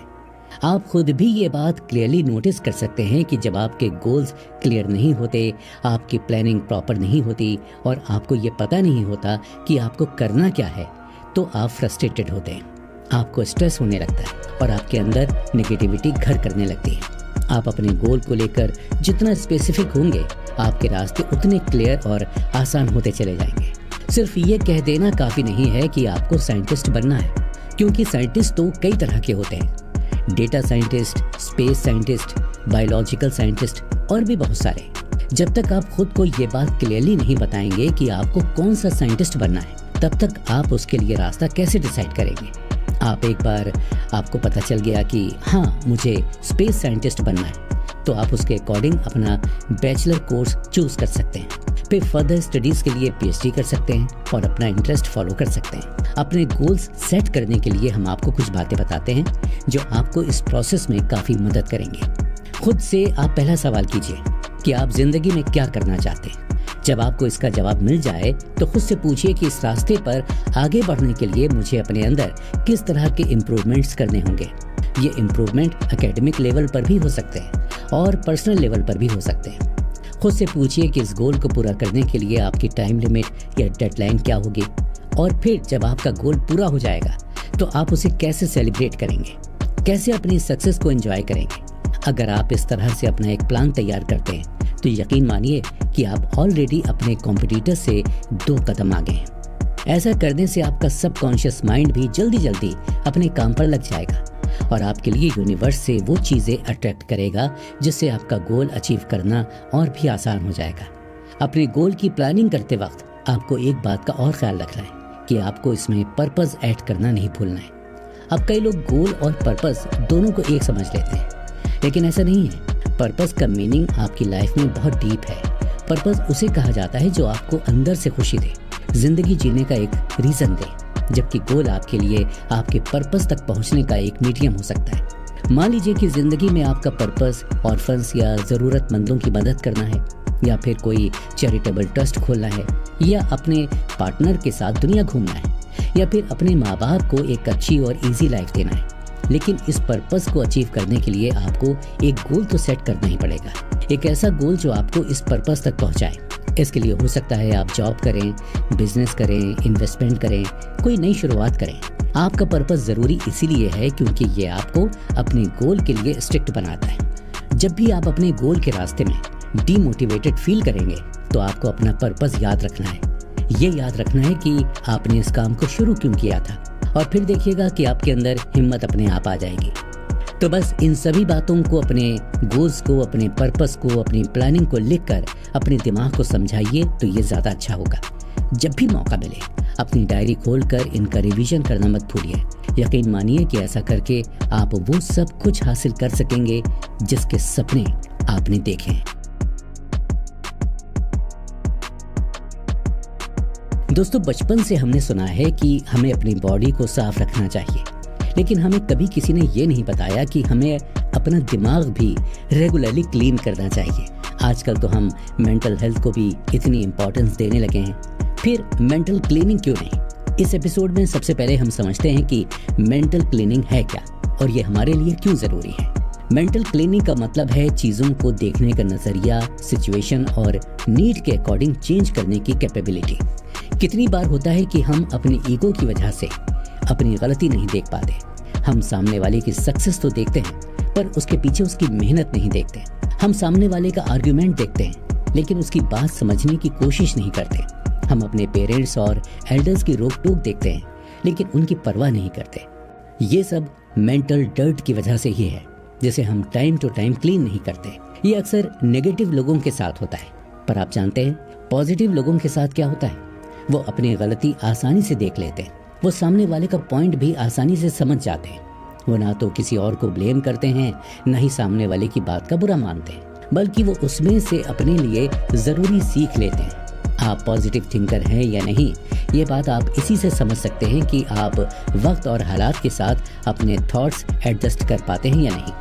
आप खुद भी ये बात क्लियरली नोटिस कर सकते हैं कि जब आपके गोल्स क्लियर नहीं होते, आपकी प्लानिंग प्रॉपर नहीं होती और आपको ये पता नहीं होता कि आपको करना क्या है, तो आप फ्रस्ट्रेटेड होते हैं, आपको स्ट्रेस होने लगता है और आपके अंदर नेगेटिविटी घर करने लगती है। आप अपने गोल को लेकर जितना स्पेसिफिक होंगे, आपके रास्ते उतने क्लियर और आसान होते चले जाएंगे। सिर्फ ये कह देना काफ़ी नहीं है कि आपको साइंटिस्ट बनना है, क्योंकि साइंटिस्ट तो कई तरह के होते हैं। Data scientist, space scientist, biological scientist और भी बहुत सारे। जब तक आप खुद को ये बात क्लियरली नहीं बताएंगे कि आपको कौन सा साइंटिस्ट बनना है, तब तक आप उसके लिए रास्ता कैसे डिसाइड करेंगे। आप एक बार आपको पता चल गया कि हाँ मुझे स्पेस साइंटिस्ट बनना है, तो आप उसके अकॉर्डिंग अपना बैचलर कोर्स चूज कर सकते हैं। फिर फर्दर स्टडीज के लिए पीएचडी कर सकते हैं और अपना इंटरेस्ट फॉलो कर सकते हैं। अपने गोल्स सेट करने के लिए हम आपको कुछ बातें बताते हैं जो आपको इस प्रोसेस में काफ़ी मदद करेंगे। खुद से आप पहला सवाल कीजिए कि आप जिंदगी में क्या करना चाहते हैं। जब आपको इसका जवाब मिल जाए तो खुद से पूछिए कि इस रास्ते पर आगे बढ़ने के लिए मुझे अपने अंदर किस तरह के इम्प्रूवमेंट्स करने होंगे। ये इम्प्रूवमेंट एकेडमिक लेवल पर भी हो सकते हैं और पर्सनल लेवल पर भी हो सकते हैं। खुद से पूछिए कि इस गोल को पूरा करने के लिए आपकी टाइम लिमिट या डेडलाइन क्या होगी, और फिर जब आपका गोल पूरा हो जाएगा तो आप उसे कैसे सेलिब्रेट करेंगे, कैसे अपनी सक्सेस को एंजॉय करेंगे। अगर आप इस तरह से अपना एक प्लान तैयार करते हैं तो यकीन मानिए कि आप ऑलरेडी अपने कॉम्पिटिटर से 2 कदम आगे हैं। ऐसा करने से आपका सबकॉन्शियस माइंड भी जल्दी जल्दी अपने काम पर लग जाएगा और आपके लिए यूनिवर्स से वो चीज़ें अट्रैक्ट करेगा जिससे आपका गोल अचीव करना और भी आसान हो जाएगा। अपने गोल की प्लानिंग करते वक्त आपको एक बात का और ख्याल रखना है कि आपको इसमें पर्पस ऐड करना नहीं भूलना है। अब कई लोग गोल और पर्पस दोनों को एक समझ लेते हैं, लेकिन ऐसा नहीं है। पर्पस का मीनिंग आपकी लाइफ में बहुत डीप है। पर्पस उसे कहा जाता है जो आपको अंदर से खुशी दे, जिंदगी जीने का एक रीजन दे, जबकि गोल आपके लिए आपके पर्पस तक पहुंचने का एक मीडियम हो सकता है। मान लीजिए कि जिंदगी में आपका पर्पस ऑर्फन्स या ज़रूरतमंदों की मदद करना है, या फिर कोई चैरिटेबल ट्रस्ट खोलना है, या अपने पार्टनर के साथ दुनिया घूमना है, या फिर अपने माँ बाप को एक अच्छी और इजी लाइफ देना है। लेकिन इस पर्पस को अचीव करने के लिए आपको एक गोल तो सेट करना ही पड़ेगा, एक ऐसा गोल जो आपको इस पर्पस तक पहुंचाए। इसके लिए हो सकता है आप जॉब करें, बिजनेस करें, इन्वेस्टमेंट करें, कोई नई शुरुआत करें। आपका पर्पस जरूरी इसीलिए है क्योंकि ये आपको अपने गोल के लिए स्ट्रिक्ट बनाता है। जब भी आप अपने गोल के रास्ते में डीमोटिवेटेड फील करेंगे तो आपको अपना पर्पस याद रखना है। ये याद रखना है कि आपने इस काम को शुरू क्यों किया था, और फिर देखिएगा कि आपके अंदर हिम्मत अपने आप आ जाएगी। तो बस इन सभी बातों को, अपने गोल्स को, अपने पर्पस को, अपनी प्लानिंग को लिखकर अपने दिमाग को समझाइए तो ये ज़्यादा अच्छा होगा। जब भी मौका मिले अपनी डायरी खोलकर इनका रिवीजन करना मत भूलिए। यकीन मानिए कि ऐसा करके आप वो सब कुछ हासिल कर सकेंगे जिसके सपने आपने देखे हैं। दोस्तों, बचपन से हमने सुना है कि हमें अपनी बॉडी को साफ रखना चाहिए, लेकिन हमें कभी किसी ने ये नहीं बताया कि हमें अपना दिमाग भी रेगुलरली क्लीन करना चाहिए। आजकल तो हम मेंटल हेल्थ को भी इतनी इम्पोर्टेंस देने लगे हैं, फिर मेंटल क्लीनिंग क्यों नहीं। इस एपिसोड में सबसे पहले हम समझते हैं कि मेंटल क्लीनिंग है क्या और ये हमारे लिए क्यों जरूरी है। मेंटल क्लीनिंग का मतलब है चीजों को देखने का नजरिया, सिचुएशन और नीड के अकॉर्डिंग चेंज करने की कैपेबिलिटी। कितनी बार होता है कि हम अपने ईगो की वजह से अपनी गलती नहीं देख पाते। हम सामने वाले की सक्सेस तो देखते हैं पर उसके पीछे उसकी मेहनत नहीं देखते। हम सामने वाले का आर्ग्यूमेंट देखते हैं लेकिन उसकी बात समझने की कोशिश नहीं करते। हम अपने पेरेंट्स और एल्डर्स की रोक टोक देखते हैं लेकिन उनकी परवाह नहीं करते। ये सब मेंटल डर्ट की वजह से ही है जिसे हम टाइम टू टाइम क्लीन नहीं करते। ये अक्सर नेगेटिव लोगों के साथ होता है, पर आप जानते हैं पॉजिटिव लोगों के साथ क्या होता है? वो अपनी गलती आसानी से देख लेते हैं, वो सामने वाले का पॉइंट भी आसानी से समझ जाते हैं। वो ना तो किसी और को ब्लेम करते हैं, ना ही सामने वाले की बात का बुरा मानते हैं, बल्कि वो उसमें से अपने लिए जरूरी सीख लेते हैं। आप पॉजिटिव थिंकर हैं या नहीं, ये बात आप इसी से समझ सकते हैं कि आप वक्त और हालात के साथ अपने थॉट्स एडजस्ट कर पाते हैं या नहीं।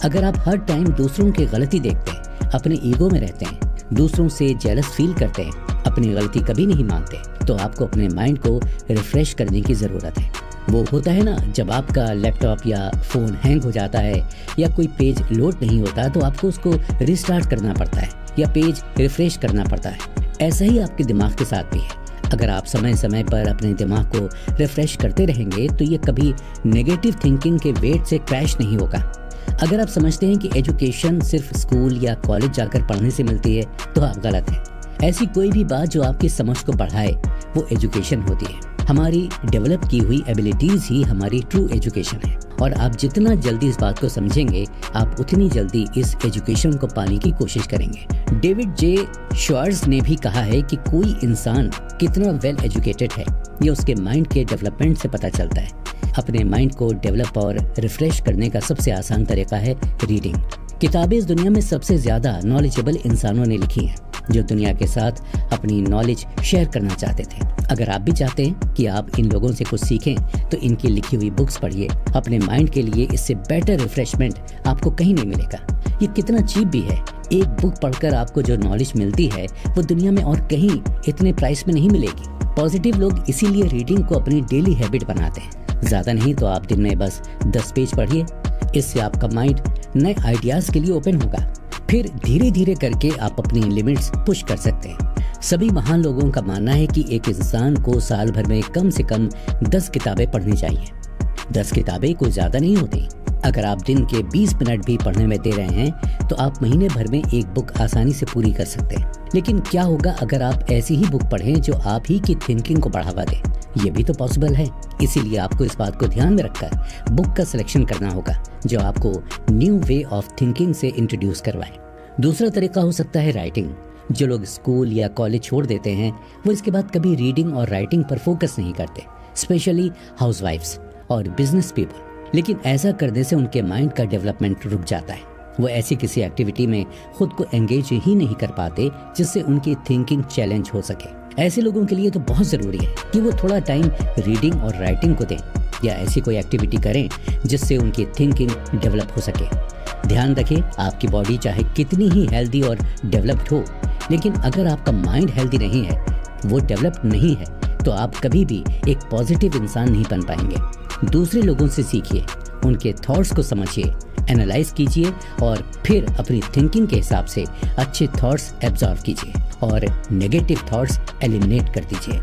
अगर आप हर टाइम दूसरों की गलती देखते हैं, अपने ईगो में रहते हैं, दूसरों से जेलस फील करते हैं, अपनी गलती कभी नहीं मानते, तो आपको अपने माइंड को रिफ्रेश करने की जरूरत है। वो होता है ना, जब आपका लैपटॉप या फोन हैंग हो जाता है या कोई पेज लोड नहीं होता तो आपको उसको रिस्टार्ट करना पड़ता है या पेज रिफ्रेश करना पड़ता है। ऐसा ही आपके दिमाग के साथ भी है। अगर आप समय समय पर अपने दिमाग को रिफ्रेश करते रहेंगे तो ये कभी नेगेटिव थिंकिंग के वेट से क्रैश नहीं होगा। अगर आप समझते हैं कि एजुकेशन सिर्फ स्कूल या कॉलेज जाकर पढ़ने से मिलती है तो आप गलत हैं। ऐसी कोई भी बात जो आपकी समझ को बढ़ाए वो एजुकेशन होती है। हमारी डेवलप की हुई एबिलिटीज ही हमारी ट्रू एजुकेशन है, और आप जितना जल्दी इस बात को समझेंगे आप उतनी जल्दी इस एजुकेशन को पाने की कोशिश करेंगे। डेविड जे श्वार्ट्ज ने भी कहा है कि कोई इंसान कितना वेल एजुकेटेड है ये उसके माइंड के डेवलपमेंट से पता चलता है। अपने माइंड को डेवलप और रिफ्रेश करने का सबसे आसान तरीका है रीडिंग। किताबें इस दुनिया में सबसे ज्यादा नॉलेजेबल इंसानों ने लिखी हैं जो दुनिया के साथ अपनी नॉलेज शेयर करना चाहते थे। अगर आप भी चाहते हैं कि आप इन लोगों से कुछ सीखें तो इनकी लिखी हुई बुक्स पढ़िए। अपने माइंड के लिए इससे बेटर रिफ्रेशमेंट आपको कहीं नहीं मिलेगा। ये कितना चीप भी है। एक बुक पढ़कर आपको जो नॉलेज मिलती है वो दुनिया में और कहीं इतने प्राइस में नहीं मिलेगी। पॉजिटिव लोग इसीलिए रीडिंग को अपनी डेली हैबिट बनाते हैं। ज्यादा नहीं तो आप दिन में बस 10 पेज पढ़िए। इससे आपका माइंड नए आइडियाज के लिए ओपन होगा। फिर धीरे धीरे करके आप अपनी लिमिट्स पुश कर सकते हैं। सभी महान लोगों का मानना है कि एक इंसान को साल भर में कम से कम 10 किताबें पढ़नी चाहिए। 10 किताबें कोई ज्यादा नहीं होती। अगर आप दिन के 20 मिनट भी पढ़ने में दे रहे हैं तो आप महीने भर में एक बुक आसानी से पूरी कर सकते हैं। लेकिन क्या होगा अगर आप ऐसी ही बुक पढ़ें जो आप ही की थिंकिंग को बढ़ावा दे? ये भी तो पॉसिबल है। इसीलिए आपको इस बात को ध्यान में रखकर बुक का सिलेक्शन करना होगा जो आपको न्यू वे ऑफ थिंकिंग से इंट्रोड्यूस करवाए। दूसरा तरीका हो सकता है राइटिंग। जो लोग स्कूल या कॉलेज छोड़ देते हैं वो इसके बाद कभी रीडिंग और राइटिंग पर फोकस नहीं करते, स्पेशली हाउसवाइफ्स और बिजनेस पीपल। लेकिन ऐसा करने से उनके माइंड का डेवलपमेंट रुक जाता है। वो ऐसी किसी एक्टिविटी में खुद को एंगेज ही नहीं कर पाते जिससे उनकी थिंकिंग चैलेंज हो सके। ऐसे लोगों के लिए तो बहुत जरूरी है कि वो थोड़ा टाइम रीडिंग और राइटिंग को दें या ऐसी कोई एक्टिविटी करें जिससे उनकी थिंकिंग डेवलप हो सके। ध्यान रखें, आपकी बॉडी चाहे कितनी ही हेल्दी और डेवलप्ड हो, लेकिन अगर आपका माइंड हेल्दी नहीं है, वो डेवलप नहीं है, तो आप कभी भी एक पॉजिटिव इंसान नहीं बन पाएंगे। दूसरे लोगों से सीखिए, उनके थॉट्स को समझिए, एनालाइज कीजिए और फिर अपनी थिंकिंग के हिसाब से अच्छे थॉट्स एब्जॉर्व कीजिए और नेगेटिव थॉट्स एलिमिनेट कर दीजिए।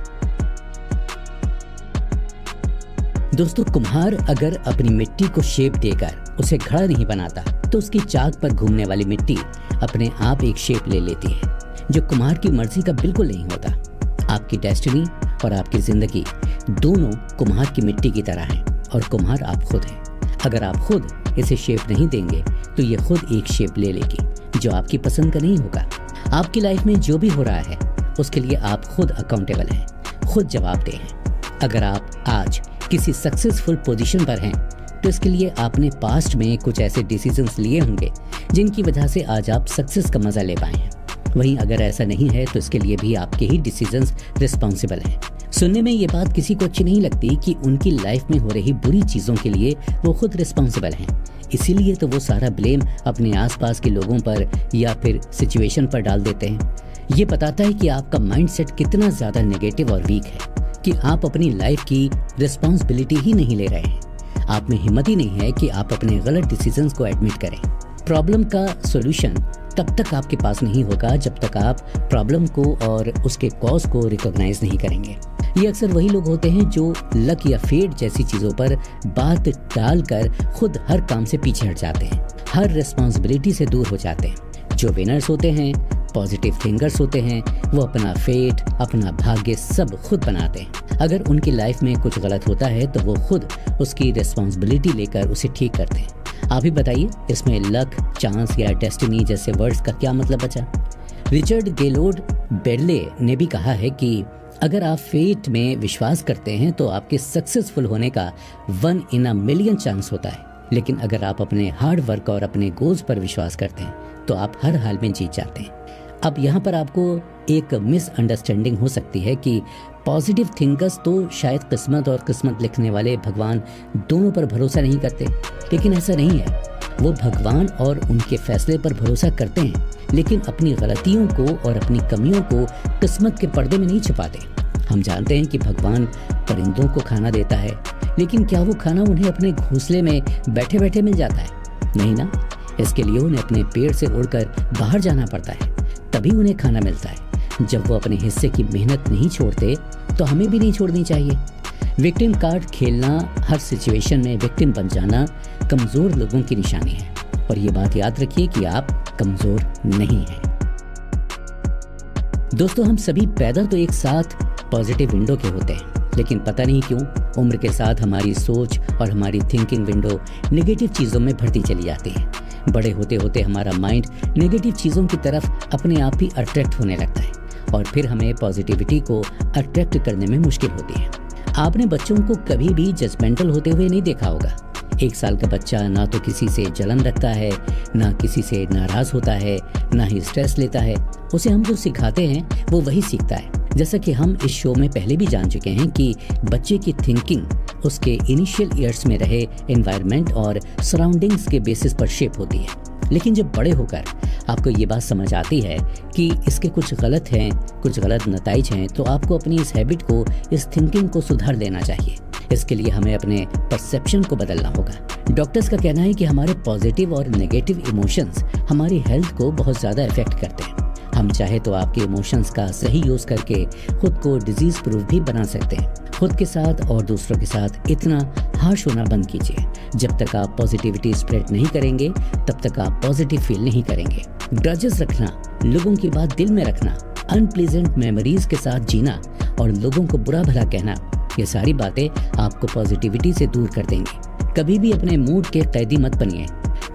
दोस्तों, कुम्हार अगर अपनी मिट्टी को शेप देकर उसे घड़ा नहीं बनाता तो उसकी चाक पर घूमने वाली मिट्टी अपने आप एक शेप ले लेती है, जो कुम्हार की मर्जी का बिल्कुल नहीं होता। आपकी डेस्टिनी और आपकी जिंदगी दोनों कुम्हार की मिट्टी की तरह हैं और कुम्हार आप खुद हैं। अगर आप खुद इसे शेप नहीं देंगे तो ये खुद एक शेप ले लेगी जो आपकी पसंद का नहीं होगा। आपकी लाइफ में जो भी हो रहा है उसके लिए आप खुद अकाउंटेबल हैं, खुद जवाबदेह हैं। अगर आप आज किसी सक्सेसफुल पोजीशन पर हैं तो इसके लिए आपने पास्ट में कुछ ऐसे डिसीजंस लिए होंगे जिनकी वजह से आज आप सक्सेस का मजा ले पाए हैं। वहीं अगर ऐसा नहीं है तो इसके लिए भी आपके ही डिसीजंस रिस्पॉन्सिबल हैं। सुनने में ये बात किसी को अच्छी नहीं लगती कि उनकी लाइफ में हो रही बुरी चीजों के लिए वो खुद रिस्पॉन्सिबल हैं, इसीलिए तो वो सारा ब्लेम अपने आसपास के लोगों पर या फिर सिचुएशन पर डाल देते हैं। ये बताता है कि आपका माइंडसेट कितना ज्यादा नेगेटिव और वीक है कि आप अपनी लाइफ की रिस्पॉन्सिबिलिटी ही नहीं ले रहे हैं। आप में हिम्मत ही नहीं है कि आप अपने गलत डिसीजंस को एडमिट करें। प्रॉब्लम का सॉल्यूशन तब तक आपके पास नहीं होगा जब तक आप प्रॉब्लम को और उसके कॉज को रिकॉग्नाइज नहीं करेंगे। ये अक्सर वही लोग होते हैं जो लक या फेट जैसी चीजों पर बात डालकर खुद हर काम से पीछे हट जाते हैं, हर रिस्पॉन्सिबिलिटी से दूर हो जाते हैं। जो विनर्स होते हैं, पॉजिटिव थिंकर्स होते हैं, वो अपना फेट, अपना भाग्य सब खुद बनाते हैं। अगर उनकी लाइफ में कुछ गलत होता है तो वो खुद उसकी रिस्पॉन्सिबिलिटी लेकर उसे ठीक करते हैं। आप ही बताइए, इसमें लक, चांस या डेस्टिनी जैसे वर्ड्स का क्या मतलब बचा? रिचर्ड गेलोड बेडले ने भी कहा है कि अगर आप फेट में विश्वास करते हैं तो आपके सक्सेसफुल होने का 1 in a million चांस होता है, लेकिन अगर आप अपने हार्ड वर्क और अपने गोल्स पर विश्वास करते हैं तो आप हर हाल में जीत जाते हैं। अब यहाँ पर आपको एक मिसअंडरस्टैंडिंग हो सकती है कि पॉजिटिव थिंकर्स तो शायद किस्मत और किस्मत लिखने वाले भगवान दोनों पर भरोसा नहीं करते, लेकिन ऐसा नहीं है। वो भगवान और उनके फैसले पर भरोसा करते हैं, लेकिन अपनी गलतियों को और अपनी कमियों को किस्मत के पर्दे में नहीं छुपाते। हम जानते हैं कि भगवान परिंदों को खाना देता है, लेकिन क्या वो खाना उन्हें अपने घोंसले में बैठे बैठे मिल जाता है? नहीं ना। इसके लिए उन्हें अपने पेड़ से उड़कर बाहर जाना पड़ता है, तभी उन्हें खाना मिलता है। जब वो अपने हिस्से की मेहनत नहीं छोड़ते तो हमें भी नहीं छोड़नी चाहिए। विक्टिम कार्ड खेलना, हर सिचुएशन में विक्टिम बन जाना कमजोर लोगों की निशानी है, और ये बात याद रखिए कि आप कमजोर नहीं हैं। दोस्तों, हम सभी पैदा तो एक साथ पॉजिटिव विंडो के होते हैं, लेकिन पता नहीं क्यों उम्र के साथ हमारी सोच और हमारी थिंकिंग विंडो नेगेटिव चीजों में बढ़ती चली जाती है। बड़े होते होते हमारा माइंड नेगेटिव चीजों की तरफ अपने आप ही अट्रैक्ट होने लगता है और फिर हमें पॉजिटिविटी को अट्रैक्ट करने में मुश्किल होती है। आपने बच्चों को कभी भी जजमेंटल होते हुए नहीं देखा होगा। 1 साल का बच्चा ना तो किसी से जलन रखता है, ना किसी से नाराज होता है, ना ही स्ट्रेस लेता है। उसे हम जो सिखाते हैं वो वही सीखता है। जैसा कि हम इस शो में पहले भी जान चुके हैं कि बच्चे की थिंकिंग उसके इनिशियल ईयर्स में रहे एनवायरनमेंट और सराउंडिंग्स के बेसिस पर शेप होती है, लेकिन जब बड़े होकर आपको ये बात समझ आती है कि इसके कुछ गलत हैं, कुछ गलत नताइज हैं, तो आपको अपनी इस हैबिट को, इस थिंकिंग को सुधार देना चाहिए। इसके लिए हमें अपने परसेप्शन को बदलना होगा। डॉक्टर्स का कहना है कि हमारे पॉजिटिव और नेगेटिव इमोशंस हमारी हेल्थ को बहुत ज़्यादा इफेक्ट करते हैं। हम चाहे तो आपके इमोशंस का सही यूज करके खुद को डिजीज प्रूफ भी बना सकते हैं। खुद के साथ और दूसरों के साथ इतना हार्श होना बंद कीजिए। जब तक आप पॉजिटिविटी स्प्रेड नहीं करेंगे तब तक आप पॉजिटिव फील नहीं करेंगे। ग्रजेस रखना, लोगों की बात दिल में रखना, अनप्लीजेंट मेमोरीज के साथ जीना और लोगों को बुरा भला कहना, ये सारी बातें आपको पॉजिटिविटी से दूर कर देंगी। कभी भी अपने मूड के कैदी मत बनिए।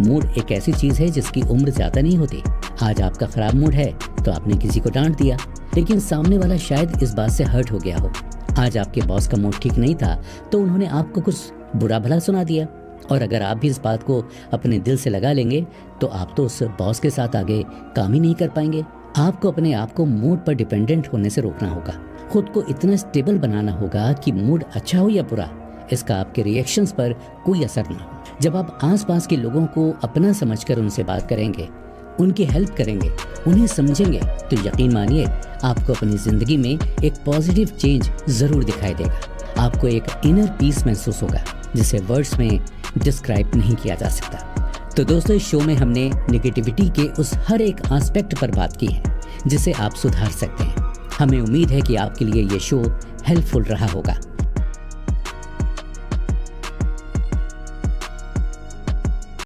मूड एक ऐसी चीज है जिसकी उम्र ज्यादा नहीं होती। आज आपका खराब मूड है तो आपने किसी को डांट दिया, लेकिन सामने वाला शायद इस बात से हर्ट हो गया हो। आज आपके बॉस का मूड ठीक नहीं था तो उन्होंने आपको कुछ बुरा भला सुना दिया, और अगर आप भी इस बात को अपने दिल से लगा लेंगे तो आप तो उस बॉस के साथ आगे काम ही नहीं कर पाएंगे। आपको अपने आप को मूड पर डिपेंडेंट होने से रोकना होगा। खुद को इतना स्टेबल बनाना होगा कि मूड अच्छा हो या बुरा, इसका आपके रिएक्शंस पर कोई असर ना हो। जब आप आसपास के लोगों को अपना समझकर उनसे बात करेंगे, उनकी हेल्प करेंगे, उन्हें समझेंगे, तो यकीन मानिए आपको अपनी जिंदगी में एक पॉजिटिव चेंज जरूर दिखाई देगा। आपको एक इनर पीस महसूस होगा जिसे वर्ड्स में डिस्क्राइब नहीं किया जा सकता। तो दोस्तों, इस शो में हमने नेगेटिविटी के उस हर एक एस्पेक्ट पर बात की है जिसे आप सुधार सकते हैं। हमें उम्मीद है कि आपके लिए ये शो हेल्पफुल रहा होगा।